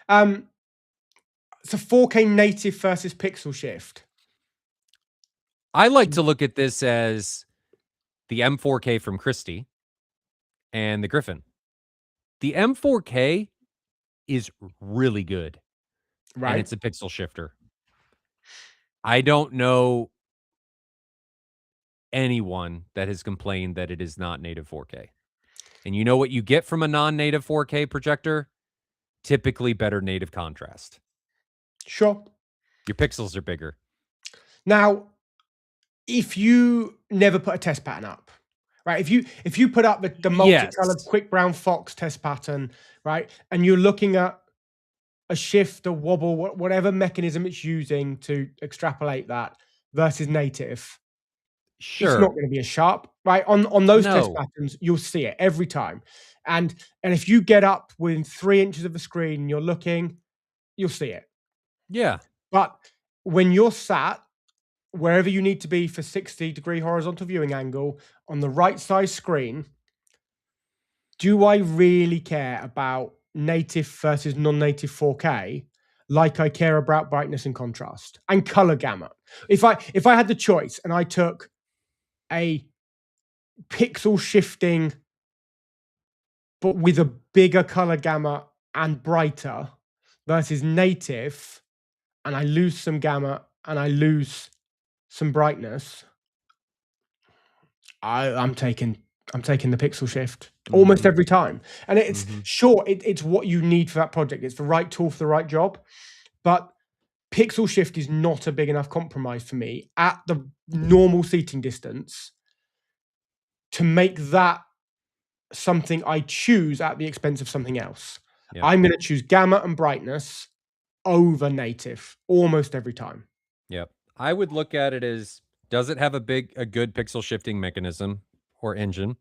um, so 4K native versus pixel shift. I like to look at this as the M4K from Christie and the Griffin. The M4K is really good, and Right? it's a pixel shifter. I don't know anyone that has complained that it is not native 4K. And you know what you get from a non-native 4K projector? Typically better native contrast. Sure. Your pixels are bigger. Now, if you never put a test pattern up, right? If you put up the multicolored Yes. quick brown fox test pattern, right, and you're looking at a shift, a wobble, whatever mechanism it's using to extrapolate that versus native, it's not Sure. going to be as sharp, right? On those test No. patterns, you'll see it every time. And if you get up within 3 inches of the screen and you're looking, you'll see it. Yeah. But when you're sat wherever you need to be for 60-degree horizontal viewing angle on the right size screen, do I really care about native versus non-native 4K like I care about brightness and contrast and color gamut? If I had the choice and I took a pixel shifting but with a bigger color gamut and brighter versus native, and I lose some gamma and I lose some brightness, I'm taking the pixel shift almost Mhm. every time. And it's Mhm. sure it's what you need for that project. It's the right tool for the right job, but pixel shift is not a big enough compromise for me at the normal seating distance to make that something I choose at the expense of something else. Yep. I'm going to choose gamma and brightness over native almost every time. Yep. I would look at it as, does it have a good pixel shifting mechanism or engine?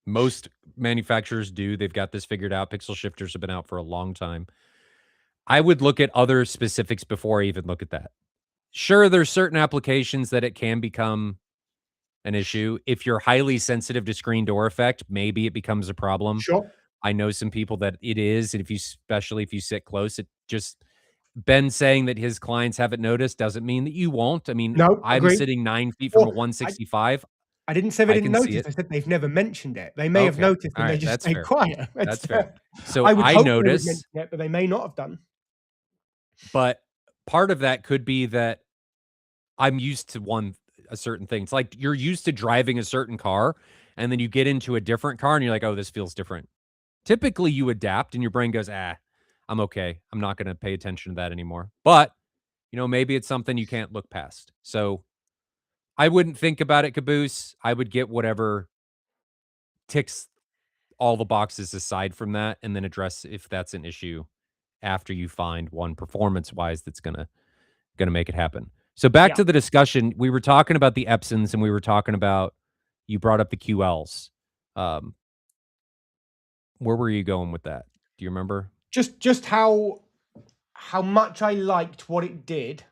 Most manufacturers do. They've got this figured out. Pixel shifters have been out for a long time. I would look at other specifics before I even look at that. Sure, there's certain applications that it can become an issue. If you're highly sensitive to screen door effect, maybe it becomes a problem. Sure. I know some people that it is, and especially if you sit close, it just Ben saying that his clients haven't noticed doesn't mean that you won't. I mean, No, I'm agreed. sitting 9 feet from a Or I 165. I didn't say they I didn't can see notice. it. I said they've never mentioned it. They may have Okay. noticed All and they right. just That's stayed fair. quiet. That's fair. So I would I hope they would notice, mention it, but they may not have done. but part of that could be that I'm used to a certain thing. It's like you're used to driving a certain car, and then you get into a different car and you're like, "Oh, this feels different." Typically, you adapt and your brain goes, "Ah, I'm okay. I'm not gonna pay attention to that anymore." But, maybe it's something you can't look past. So, I wouldn't think about it, Caboose. I would get whatever ticks all the boxes aside from that and then address if that's an issue after you find one performance-wise that's gonna make it happen. So back Yeah. to the discussion, we were talking about the Epsons and we were talking about, you brought up the QLs. Um, where were you going with that? Do you remember? Just how much I liked what it did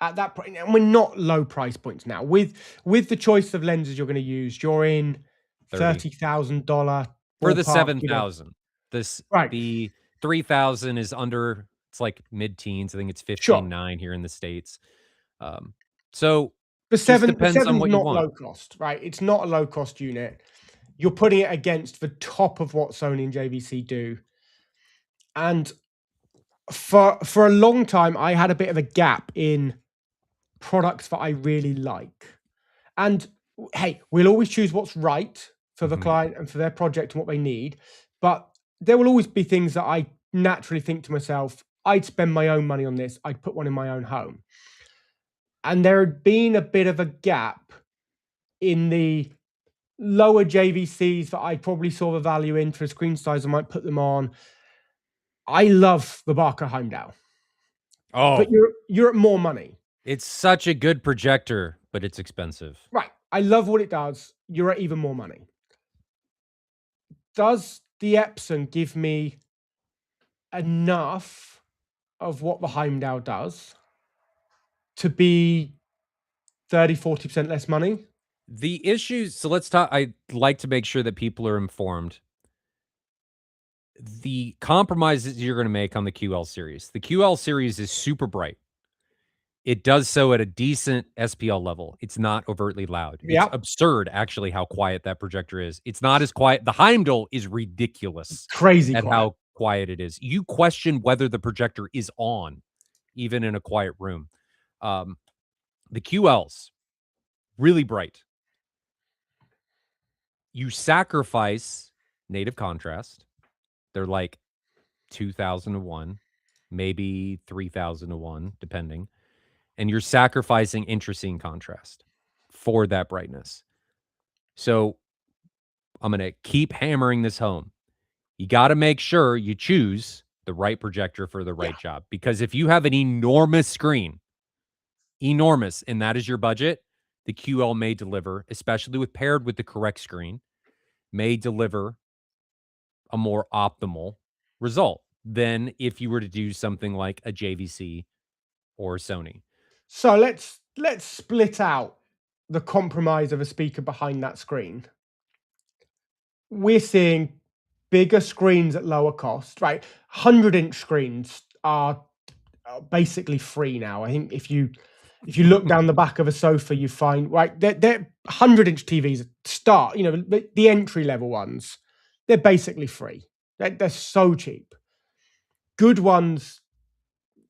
at that point. And we're not low price points now. With the choice of lenses you're going to use, you're in 30. $30,000 For the ballpark, 7,000. This Right. the 3,000 is under, it's like mid-teens. I think it's Sure. 15.9 here in the States. So The just seven the depends on seven's what you not want. low cost, right? It's not a low cost unit. you're putting it against the top of what Sony and JVC do. And for a long time, I had a bit of a gap in products that I really like. And hey, we'll always choose what's right for the client and for their project and what they need. But there will always be things that I naturally think to myself, I'd spend my own money on this. I'd put one in my own home. And there had been a bit of a gap in the lower JVCs that I probably saw the value in for a screen size. I might put them on. I love the Barker Heimdall. Oh, but you're at more money. It's such a good projector, but it's expensive. Right. I love what it does. You're at even more money. Does the Epson give me enough of what the Heimdall does to be 30-40% less money? The issues, so let's talk. I like to make sure that people are informed. The compromises you're going to make on the QL series. The QL series is super bright. It does so at a decent SPL level. It's not overtly loud. It's absurd, actually, how quiet that projector is. It's not as quiet. The Heimdall is ridiculous. Crazy at quiet. How quiet it is. You question whether the projector is on, even in a quiet room. The QLs, really bright. You sacrifice native contrast. They're like 2,000 to 1, maybe 3,000 to 1, depending. And you're sacrificing intrascene contrast for that brightness. So I'm going to keep hammering this home. You got to make sure you choose the right projector for the right job. Because if you have an enormous screen, and that is your budget, the QL may deliver, especially with paired with the correct screen, may deliver a more optimal result than if you were to do something like a JVC or Sony. So let's split out the compromise of a speaker behind that screen. We're seeing bigger screens at lower cost, right? 100-inch screens are basically free now. I think if you look down the back of a sofa, you find, right, they're 100-inch TVs start, the entry level ones, they're basically free. They're so cheap. Good ones,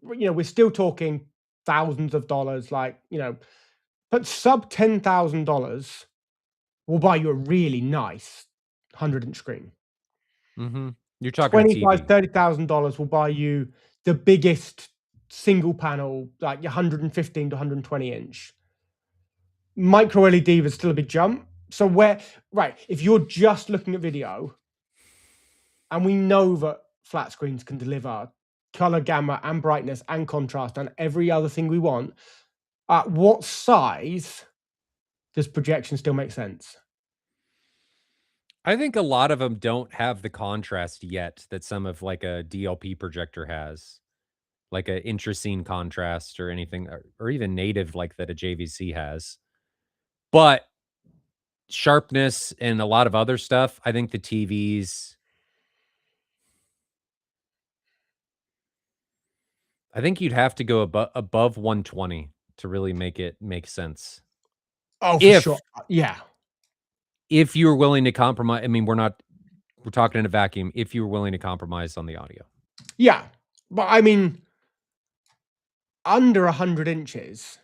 we're still talking thousands of dollars, but sub $10,000 will buy you a really nice 100-inch screen. You're talking $25,000, $30,000 will buy you the biggest single panel, like your 115 to 120 inch. Micro LED was still a big jump. So if you're just looking at video, and we know that flat screens can deliver color gamma and brightness and contrast and every other thing we want, at what size does projection still make sense? I think a lot of them don't have the contrast yet that some of like a DLP projector has, like a intrascene contrast or anything, or even native like that a JVC has. But sharpness and a lot of other stuff, I think the TVs, I think you'd have to go above 120 to really make it make sense. Oh, for sure. Yeah. If you're willing to compromise, I mean, we're talking in a vacuum. If you were willing to compromise on the audio. Yeah. But I mean, under 100 inches,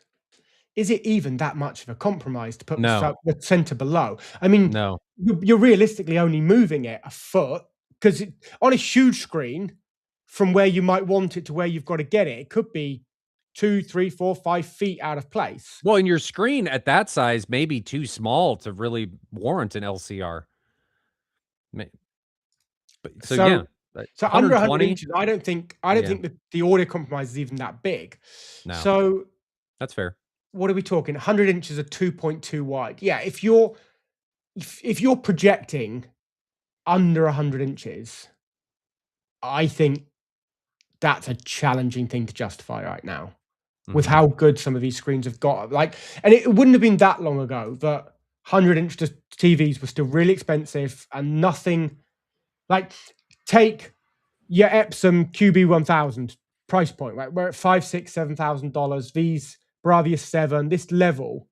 is it even that much of a compromise to put the center below? I mean, you're realistically only moving it a foot, because on a huge screen, from where you might want it to where you've got to get it, it could be 2, 3, 4, 5 feet out of place. Well, and your screen at that size may be too small to really warrant an LCR. So under 100 inches, I don't think that the audio compromise is even that big. No. So that's fair. What are we talking? 100 inches are 2.2 wide. Yeah, if you're projecting under 100 inches, I think that's a challenging thing to justify right now with how good some of these screens have got. And it wouldn't have been that long ago that 100-inch TVs were still really expensive and nothing. Take your Epson QB1000 price point, right? We're at $5,000, $6,000, $7,000. These Bravia 7, this level,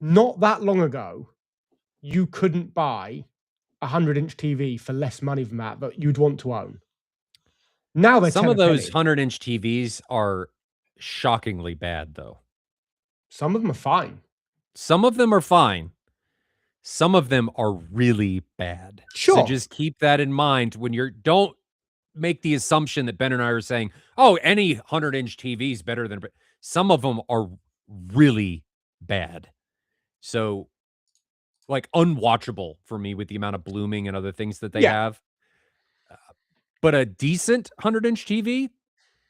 not that long ago, you couldn't buy a 100-inch TV for less money than that you'd want to own. Now they're Some 10 of a those penny. 100-inch TVs are shockingly bad, though. Some of them are fine. Some of them are fine. Some of them are really bad. So Sure. just keep that in mind when don't make the assumption that Ben and I are saying, "Oh, any 100-inch TV is better than," some of them are really bad. So, like, unwatchable for me with the amount of blooming and other things that they Yeah. have. But a decent 100-inch TV,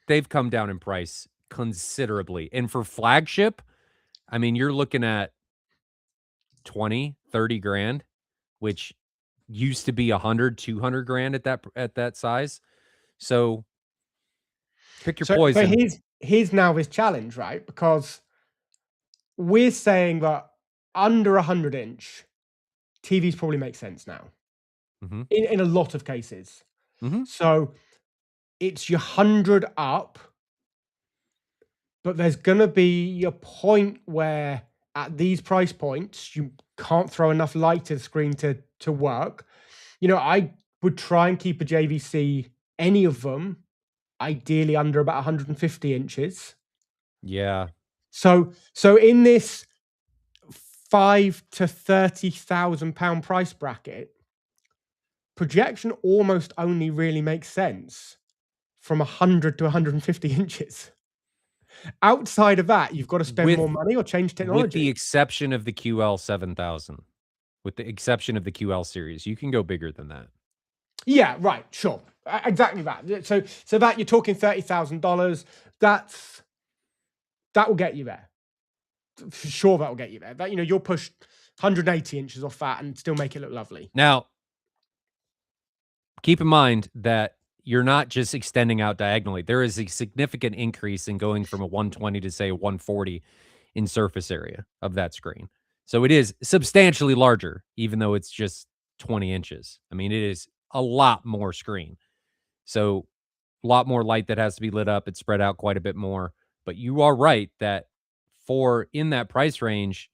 they've come down in price considerably. And for flagship, I mean, you're looking at 20, 30 grand, which used to be 100, 200 grand at that size. So pick your So poison. here's now this challenge, right? Because we're saying that under 100-inch TVs probably make sense now Mhm. in a lot of cases. Mhm. So it's your 100 up, but there's gonna be a point where at these price points, you can't throw enough light to the screen to work. I would try and keep a JVC, any of them, ideally under about 150 inches. Yeah. So in this 5 to 30,000 pound price bracket, projection almost only really makes sense from 100 to 150 inches. Outside of that, you've got to spend more With money or change with the technology. exception of the QL 7000. With the exception of the QL series, you can go bigger than that. Yeah, right, sure. Exactly that. So that you're talking $30,000, that will get you there. For sure that will get you there. That you'll push 180 inches off that and still make it look lovely. Now, keep in mind that you're not just extending out diagonally. There is a significant increase in going from a 120 to, say, a 140 in surface area of that screen. So it is substantially larger, even though it's just 20 inches. I mean, it is a lot more screen. So a lot more light that has to be lit up. It's spread out quite a bit more. But you are right that for in that price range,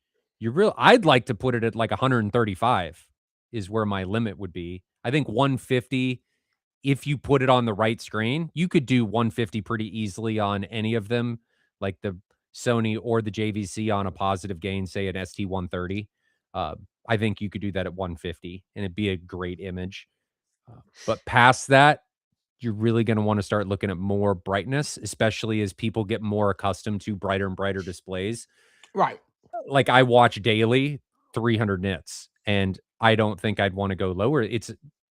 I'd like to put it at like 135 is where my limit would be. I think 150, if you put it on the right screen, you could do 150 pretty easily on any of them, like the Sony or the JVC on a positive gain, say an ST130. I think you could do that at 150 and it'd be a great image. But past that, you're really going to want to start looking at more brightness, especially as people get more accustomed to brighter and brighter displays. Right. Like I watch daily 300 nits, and I don't think I'd want to go lower. It's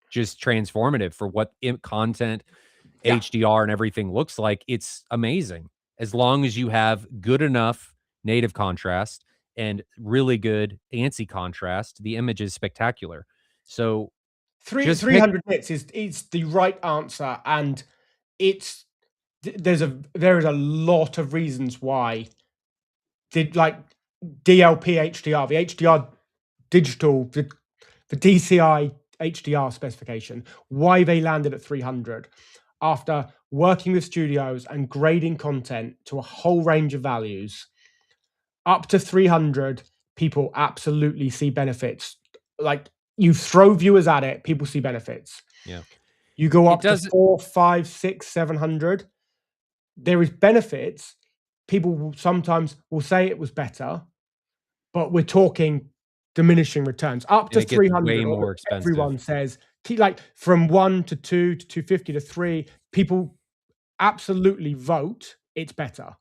just transformative for what content, Yeah. HDR, and everything looks like. It's amazing as long as you have good enough native contrast and really good ANSI contrast. The image is spectacular. So just pick. 300 nits is the right answer, and it's there is a lot of reasons why like DLP HDR, the HDR digital, the DCI HDR specification, why they landed at 300 after working with studios and grading content to a whole range of values. Up to 300, people absolutely see benefits. Like you throw viewers at it, people see benefits. Yeah. You go It up to doesn't 4, 5, 6, 700. There is benefits. People sometimes will say it was better, but we're talking diminishing returns. Up and to it gets 300, way more expensive. everyone says, like from 1 to 2 to 250 to 3, people absolutely vote it's better.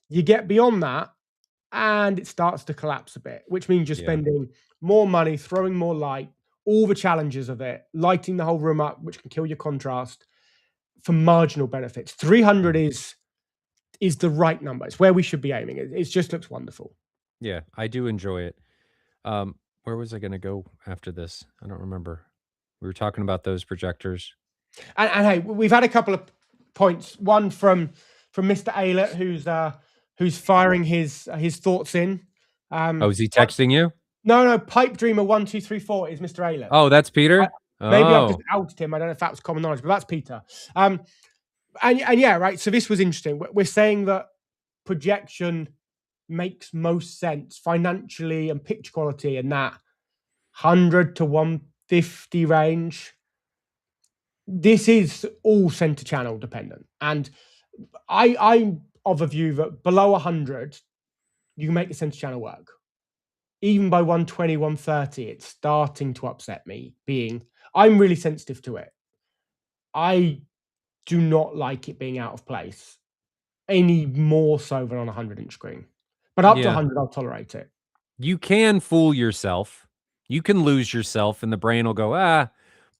You get beyond that, and it starts to collapse a bit, which means you're Yeah. spending more money, throwing more light, all the challenges of it, lighting the whole room up, which can kill your contrast for marginal benefits. 300 is the right number. It's where we should be aiming. It just looks wonderful. Yeah, I do enjoy it. Where was I gonna go after this? I don't remember. We were talking about those projectors. And hey, we've had a couple of points. One from Mr. Aylett, who's firing his thoughts in. Oh, is he texting you? No, Pipe Dreamer 1234 is Mr. Aylett. Oh, that's Peter? Maybe I've just Oh. outed him. I don't know if that was common knowledge, but that's Peter. And yeah, right. So this was interesting. We're saying that projection makes most sense financially and picture quality and that. 100 to 150 range. This is all center channel dependent, and I'm of a view that below 100, you can make the center channel work. Even by 120, 130, it's starting to upset me. I'm really sensitive to it. I do not like it being out of place any more so than on a 100-inch screen. But up to Yeah. 100, I'll tolerate it. You can fool yourself. You can lose yourself, and the brain will go, "Ah."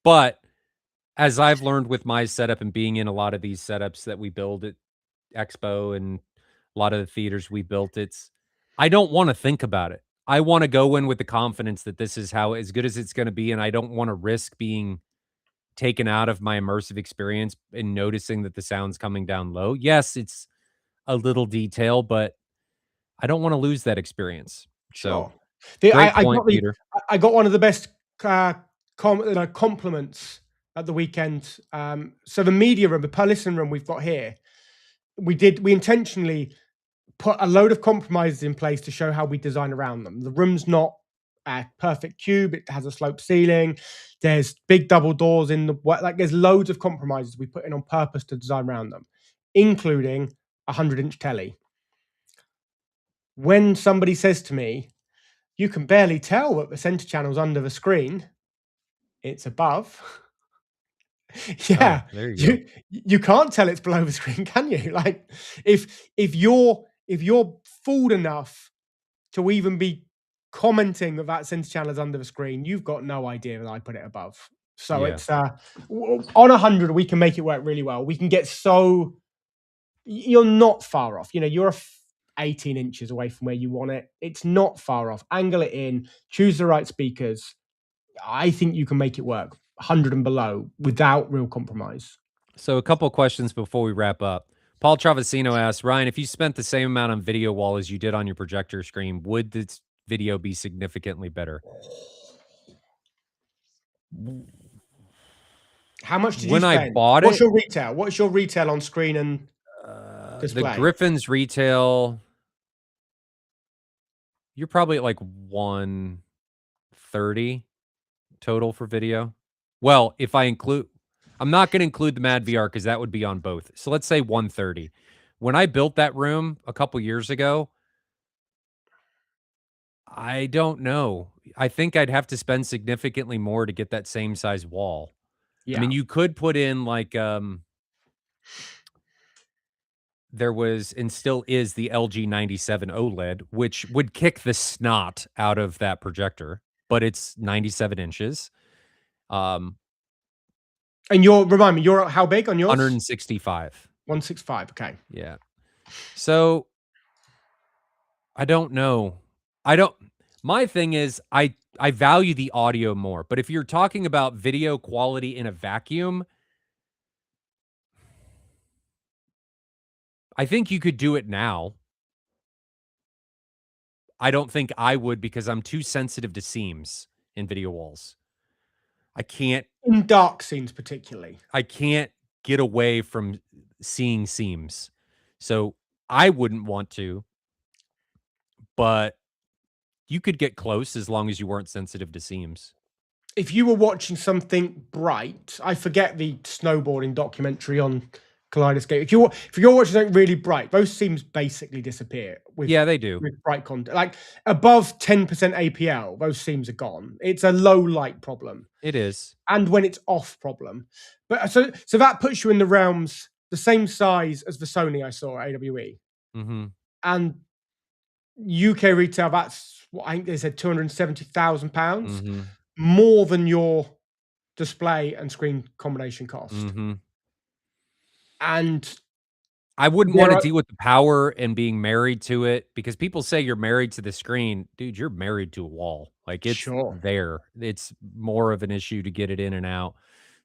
But as I've learned with my setup and being in a lot of these setups that we build at Expo and a lot of the theaters we built, I don't wanna think about it. I wanna go in with the confidence that this is how as good as it's gonna be, and I don't wanna risk being taken out of my immersive experience and noticing that the sound's coming down low. Yes, it's a little detail, but I don't wanna lose that experience. So, Sure. The great I point, got the Peter. I got one of the best compliments at the weekend. So the media room, the per listen room we've got here, we intentionally put a load of compromises in place to show how we design around them. The room's not a perfect cube; it has a sloped ceiling. There's big double doors in there's loads of compromises we put in on purpose to design around them, including a 100-inch telly. When somebody says to me, you can barely tell that the center channel's under the screen. It's above. Oh, Yeah, there you go. you can't tell it's below the screen, can you? Like, if you're fooled enough to even be commenting that that center channel is under the screen, you've got no idea that I put it above. So Yeah. it's on 100, we can make it work really well. We can get so you're not far off. You're 18 inches away from where you want it. It's not far off. Angle it in, choose the right speakers. I think you can make it work 100 and below without real compromise. So a couple of questions before we wrap up. Paul Travasino asks, Ryan, if you spent the same amount on video wall as you did on your projector screen, would this video be significantly better? How much did you When I spend? bought What's it, your retail? What's your retail on screen and the display? Griffin's retail, you're probably at like 130 total for video. Well, if I include, I'm not going to include the Mad VR because that would be on both. So let's say 130. When I built that room a couple years ago, I don't know. I think I'd have to spend significantly more to get that same size wall. I Yeah. mean, you could put in like there was and still is the LG 97 OLED, which would kick the snot out of that projector, but it's 97 inches. Um And remind me, you're how big on yours? 165. 165. Okay. Yeah. So I don't know. I don't my thing is I value the audio more, but if you're talking about video quality in a vacuum, I think you could do it now. I don't think I would because I'm too sensitive to seams in video walls. I can't In dark scenes, particularly. I can't get away from seeing seams. So I wouldn't want to, but you could get close as long as you weren't sensitive to seams. If you were watching something bright, I forget the snowboarding documentary on Kaleidoscope. If you're watching something really bright, those seams basically disappear with Yeah, they do. bright content. Like above 10% APL, those seams are gone. It's a low light problem, It is. and when it's off problem. But so that puts you in the realms the same size as the Sony I saw at AWE, Mhm. and UK retail. That's what I think they said, £270,000, Mhm. more than your display and screen combination cost. Mhm. And I wouldn't there wanna are deal with the power and being married to it because people say you're married to the screen. Dude, you're married to a wall. Like, it's sure. there. It's more of an issue to get it in and out.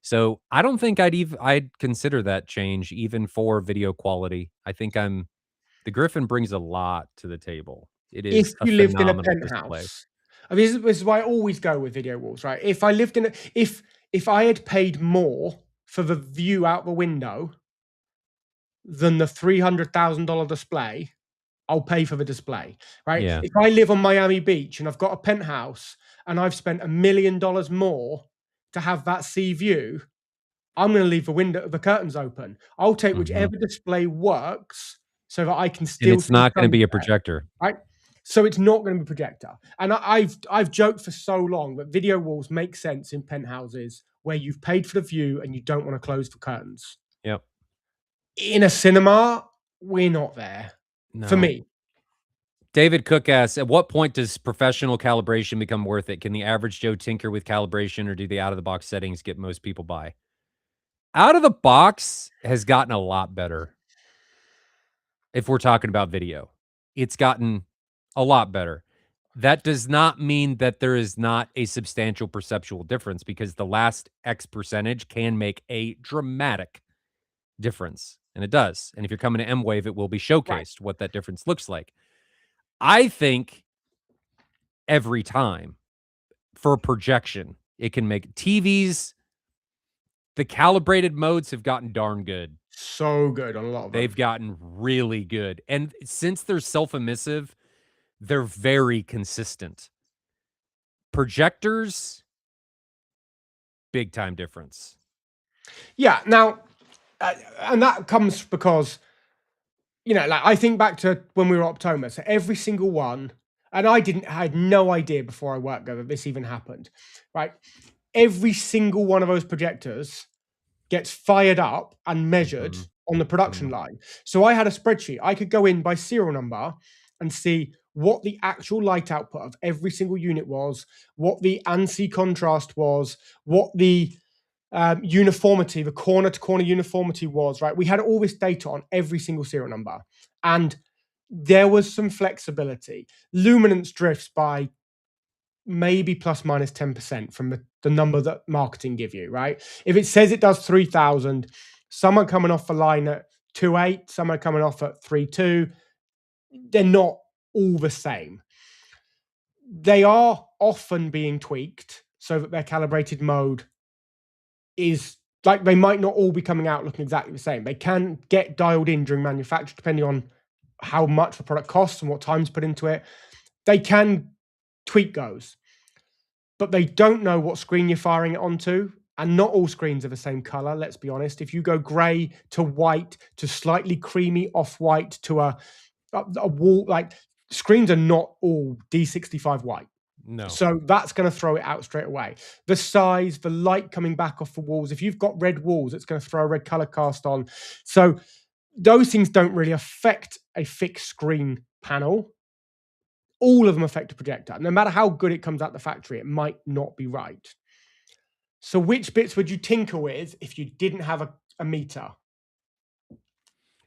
So, I don't think I'd consider that change even for video quality. I think the Griffin brings a lot to the table. It If is a you lived in a phenomenal display. penthouse, I mean, this is why I always go with video walls, right? If I lived in a, if I had paid more for the view out the window than the $300,000 display, I'll pay for the display, right? Yeah. If I live on Miami Beach and I've got a penthouse and I've spent $1 million more to have that sea view, I'm going to leave the curtains open. I'll take Mhm. whichever display works so that I can And still it's see not gonna be a sunset, projector. right? So it's not going to be projector. And I've joked for so long that video walls make sense in penthouses where you've paid for the view and you don't want to close the curtains. Yep. In a cinema, we're not there. For No. me, David Cook asks, "At what point does professional calibration become worth it? Can the average Joe tinker with calibration, or do the out-of-the-box settings get most people by?" Out of the box has gotten a lot better if we're talking about video. It's gotten a lot better. That does not mean that there is not a substantial perceptual difference because the last X percentage can make a dramatic difference, and it does. And if you're coming to M-Wave, it will be right. showcased what that difference looks like. I think every time for projection, it can make TVs, the calibrated modes have gotten darn good. So good on a lot of They've them. gotten really good. And since they're self-emissive, they're very consistent. Projectors, big time difference. Yeah. Now, and that comes because, like I think back to when we were Optoma. So every single one, and I had no idea before I worked there that this even happened, right? Every single one of those projectors gets fired up and measured Mhm, on the production mhm. line. So I had a spreadsheet. I could go in by serial number and see what the actual light output of every single unit was, what the ANSI contrast was, what the uniformity, the corner to corner uniformity was, right? We had all this data on every single serial number. And there was some flexibility. Luminance drifts by maybe plus minus 10% from the number that marketing give you, right? If it says it does 3,000, some are coming off the line at 2.8, some are coming off at 3.2. They're not all the same. They are often being tweaked so that their calibrated mode is like they might not all be coming out looking exactly the same. They can get dialed in during manufacture depending on how much the product costs and what time's put into it. They can tweak those, but they don't know what screen you're firing it onto. And not all screens are the same color. Let's be honest. If you go gray to white to slightly creamy off white to a wall, like screens are not all D65 white. No. So that's going to throw it out straight away. The size, the light coming back off the walls. If you've got red walls, it's going to throw a red color cast on. So those things don't really affect a fixed screen panel. All of them affect a projector. No matter how good it comes out the factory, it might not be right. So which bits would you tinker with if you didn't have a meter?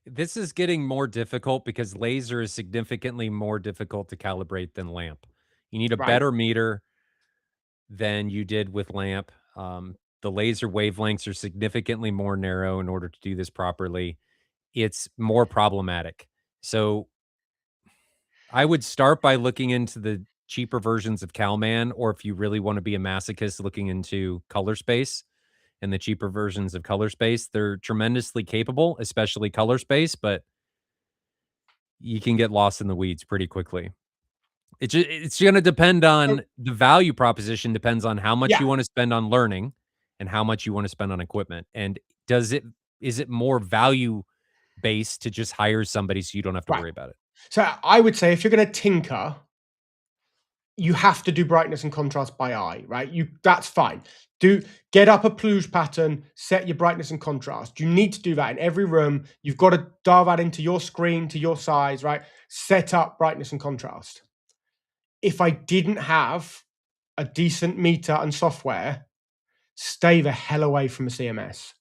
This is getting more difficult because laser is significantly more difficult to calibrate than lamp. You need a Right. better meter than you did with lamp. The laser wavelengths are significantly more narrow in order to do this properly. It's more problematic. So I would start by looking into the cheaper versions of Calman, or if you really want to be a masochist, looking into Color Space and the cheaper versions of Color Space. They're tremendously capable, especially Color Space, but you can get lost in the weeds pretty quickly. It's gonna depend So, on the value proposition depends on how much yeah, you wanna spend on learning and how much you wanna spend on equipment, and does it is it more value based to just hire somebody so you don't have to right. worry about it? So I would say if you're going to tinker, you have to do brightness and contrast by eye, right? That's fine. Do get up a pluge pattern, set your brightness and contrast. You need to do that in every room. You've got to dial that into your screen, to your size, right? Set up brightness and contrast. If I didn't have a decent meter and software, stay the hell away from a CMS.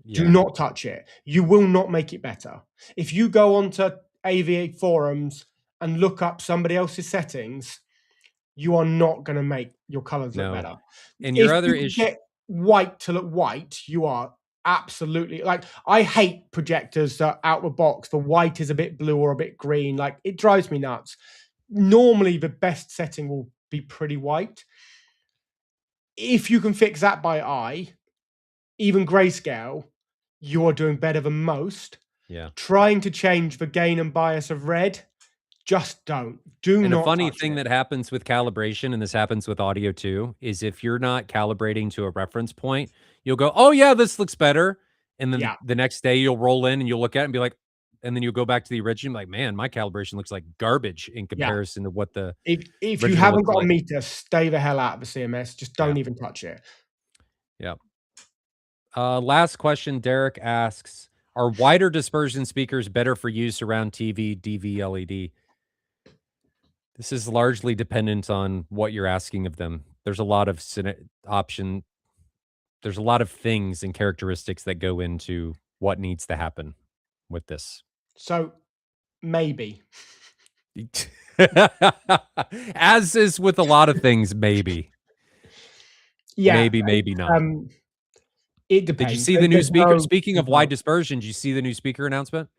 Do Yeah. not touch it. You will not make it better. If you go onto AV forums and look up somebody else's settings, you are not going to make your colors look No. better. And your If other you can issue get white to look white, you are absolutely like I hate projectors that out the box. The white is a bit blue or a bit green. Like it drives me nuts. Normally, the best setting will be pretty white. If you can fix that by eye, even grayscale, you are doing better than most. yeah. Trying to change the gain and bias of red, Just don't. Do And a not funny touch thing it. that happens with calibration, and this happens with audio too, is if you're not calibrating to a reference point, you'll go, "Oh yeah, this looks better." And then Yeah, the next day you'll roll in and you'll look at it and be like, and then you'll go back to the original, like, man, my calibration looks like garbage in yeah. comparison to what the If you original haven't looks got a like. meter, stay the hell out of the CMS. Just Yeah. don't even touch it. Yeah. Last question. Derek asks, are wider dispersion speakers better for use around TV, DV, LED? This is largely dependent on what you're asking of them. There's a lot of option. There's a lot of things and characteristics that go into what needs to happen with this. So maybe. As is with a lot of things, maybe. Yeah, Maybe, maybe not. it Did you depends. see the new There's speaker? no Speaking of simple wide answer. dispersion, did you see the new speaker announcement?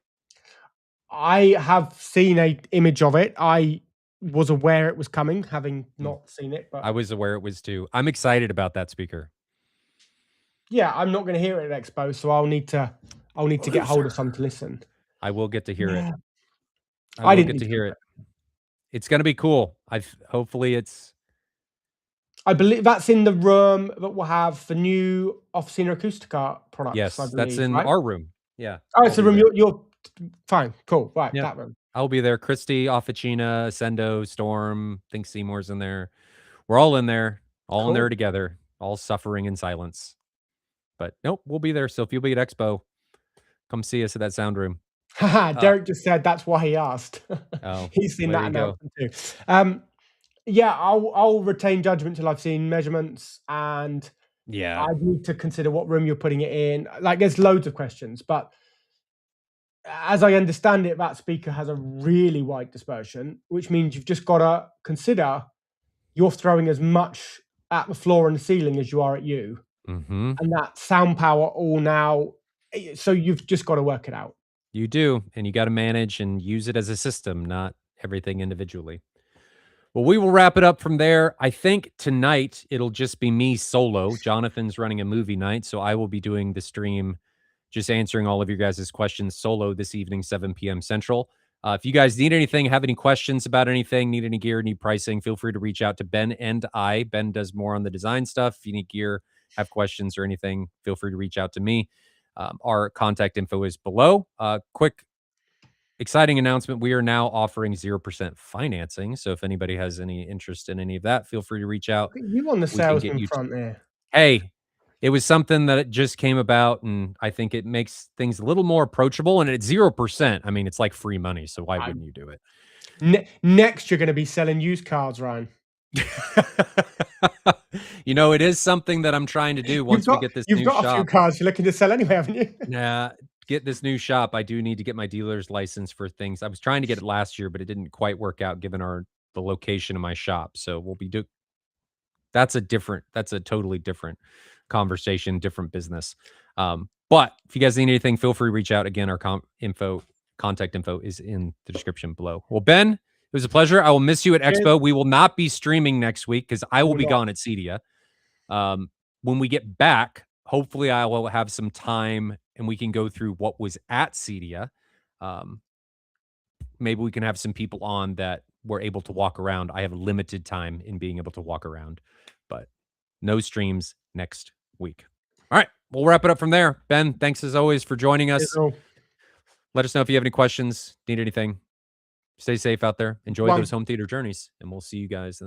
I have seen a image of it. I was aware it was coming, having Mm. not seen it, I but was aware it was too. I'm excited about that speaker. yeah, I'm not gonna hear it at Expo, so I'll need to get hold of some to listen. I will get to hear it. Yeah. I I will didn't get need to to hear hear it. it. It's gonna be cool. Hopefully it's I believe that's in the room that will have the new Officina Acustica products, I yes, that's believe, in right? our room. Yeah, Oh, I'll it's the be room there. you're fine, cool, right, Yep. that room. I'll be there. Christy, Officina, Sendo, Storm, I think Seymour's in there. We're all in there, all in there Cool. together, all suffering in silence. But nope, we'll be there. So if you'll be at Expo, come see us at that sound room. Haha, Uh, Derek just said that's why he asked. oh, He's seen well, there that you go. announcement too. Yeah, I'll retain judgment till I've seen measurements, and Yeah. I need to consider what room you're putting it in. Like, there's loads of questions, but as I understand it, that speaker has a really wide dispersion, which means you've just gotta consider you're throwing as much at the floor and the ceiling as you are at you, Mm-hmm. and that sound power all now so you've just gotta work it out. You do, and you got to manage and use it as a system, not everything individually. Well, we will wrap it up from there. I think tonight it'll just be me solo. Jonathan's running a movie night, so I will be doing the stream, just answering all of your guys' questions solo this evening, 7 p.m. Central. If you guys need anything, have any questions about anything, need any gear, need pricing, feel free to reach out to Ben and I. Ben does more on the design stuff. If you need gear, have questions or anything, feel free to reach out to me. Our contact info is below. Quick exciting announcement. We are now offering 0% financing. So if anybody has any interest in any of that, feel free to reach out. Look at you on the We can get salesman you. front there. Hey, it was something that it just came about, and I think it makes things a little more approachable. And at 0%, I mean, it's like free money. So why I wouldn't you do it? next, you're gonna be selling used cars, Ryan. You know, it is something that I'm trying to do once we get this You've new got a few shop. cars you're looking to sell anyway, haven't you? Nah, get this new shop. I do need to get my dealer's license for things. I was trying to get it last year, but it didn't quite work out given the location of my shop. So we'll be that's a totally different conversation, different business. But if you guys need anything, feel free to reach out. Again, our contact info is in the description below. Well, Ben, it was a pleasure. I will miss you at Cheers. Expo. We will not be streaming next week because I will We're be not. gone at Cedia. When we get back, hopefully I will have some time and we can go through what was at Cedia. Maybe we can have some people on that were able to walk around. I have limited time in being able to walk around, but no streams next week. All right, we'll wrap it up from there. Ben, thanks as always for joining us. Let us know if you have any questions, need anything. Stay safe out there. Enjoy those home theater journeys, and we'll see you guys in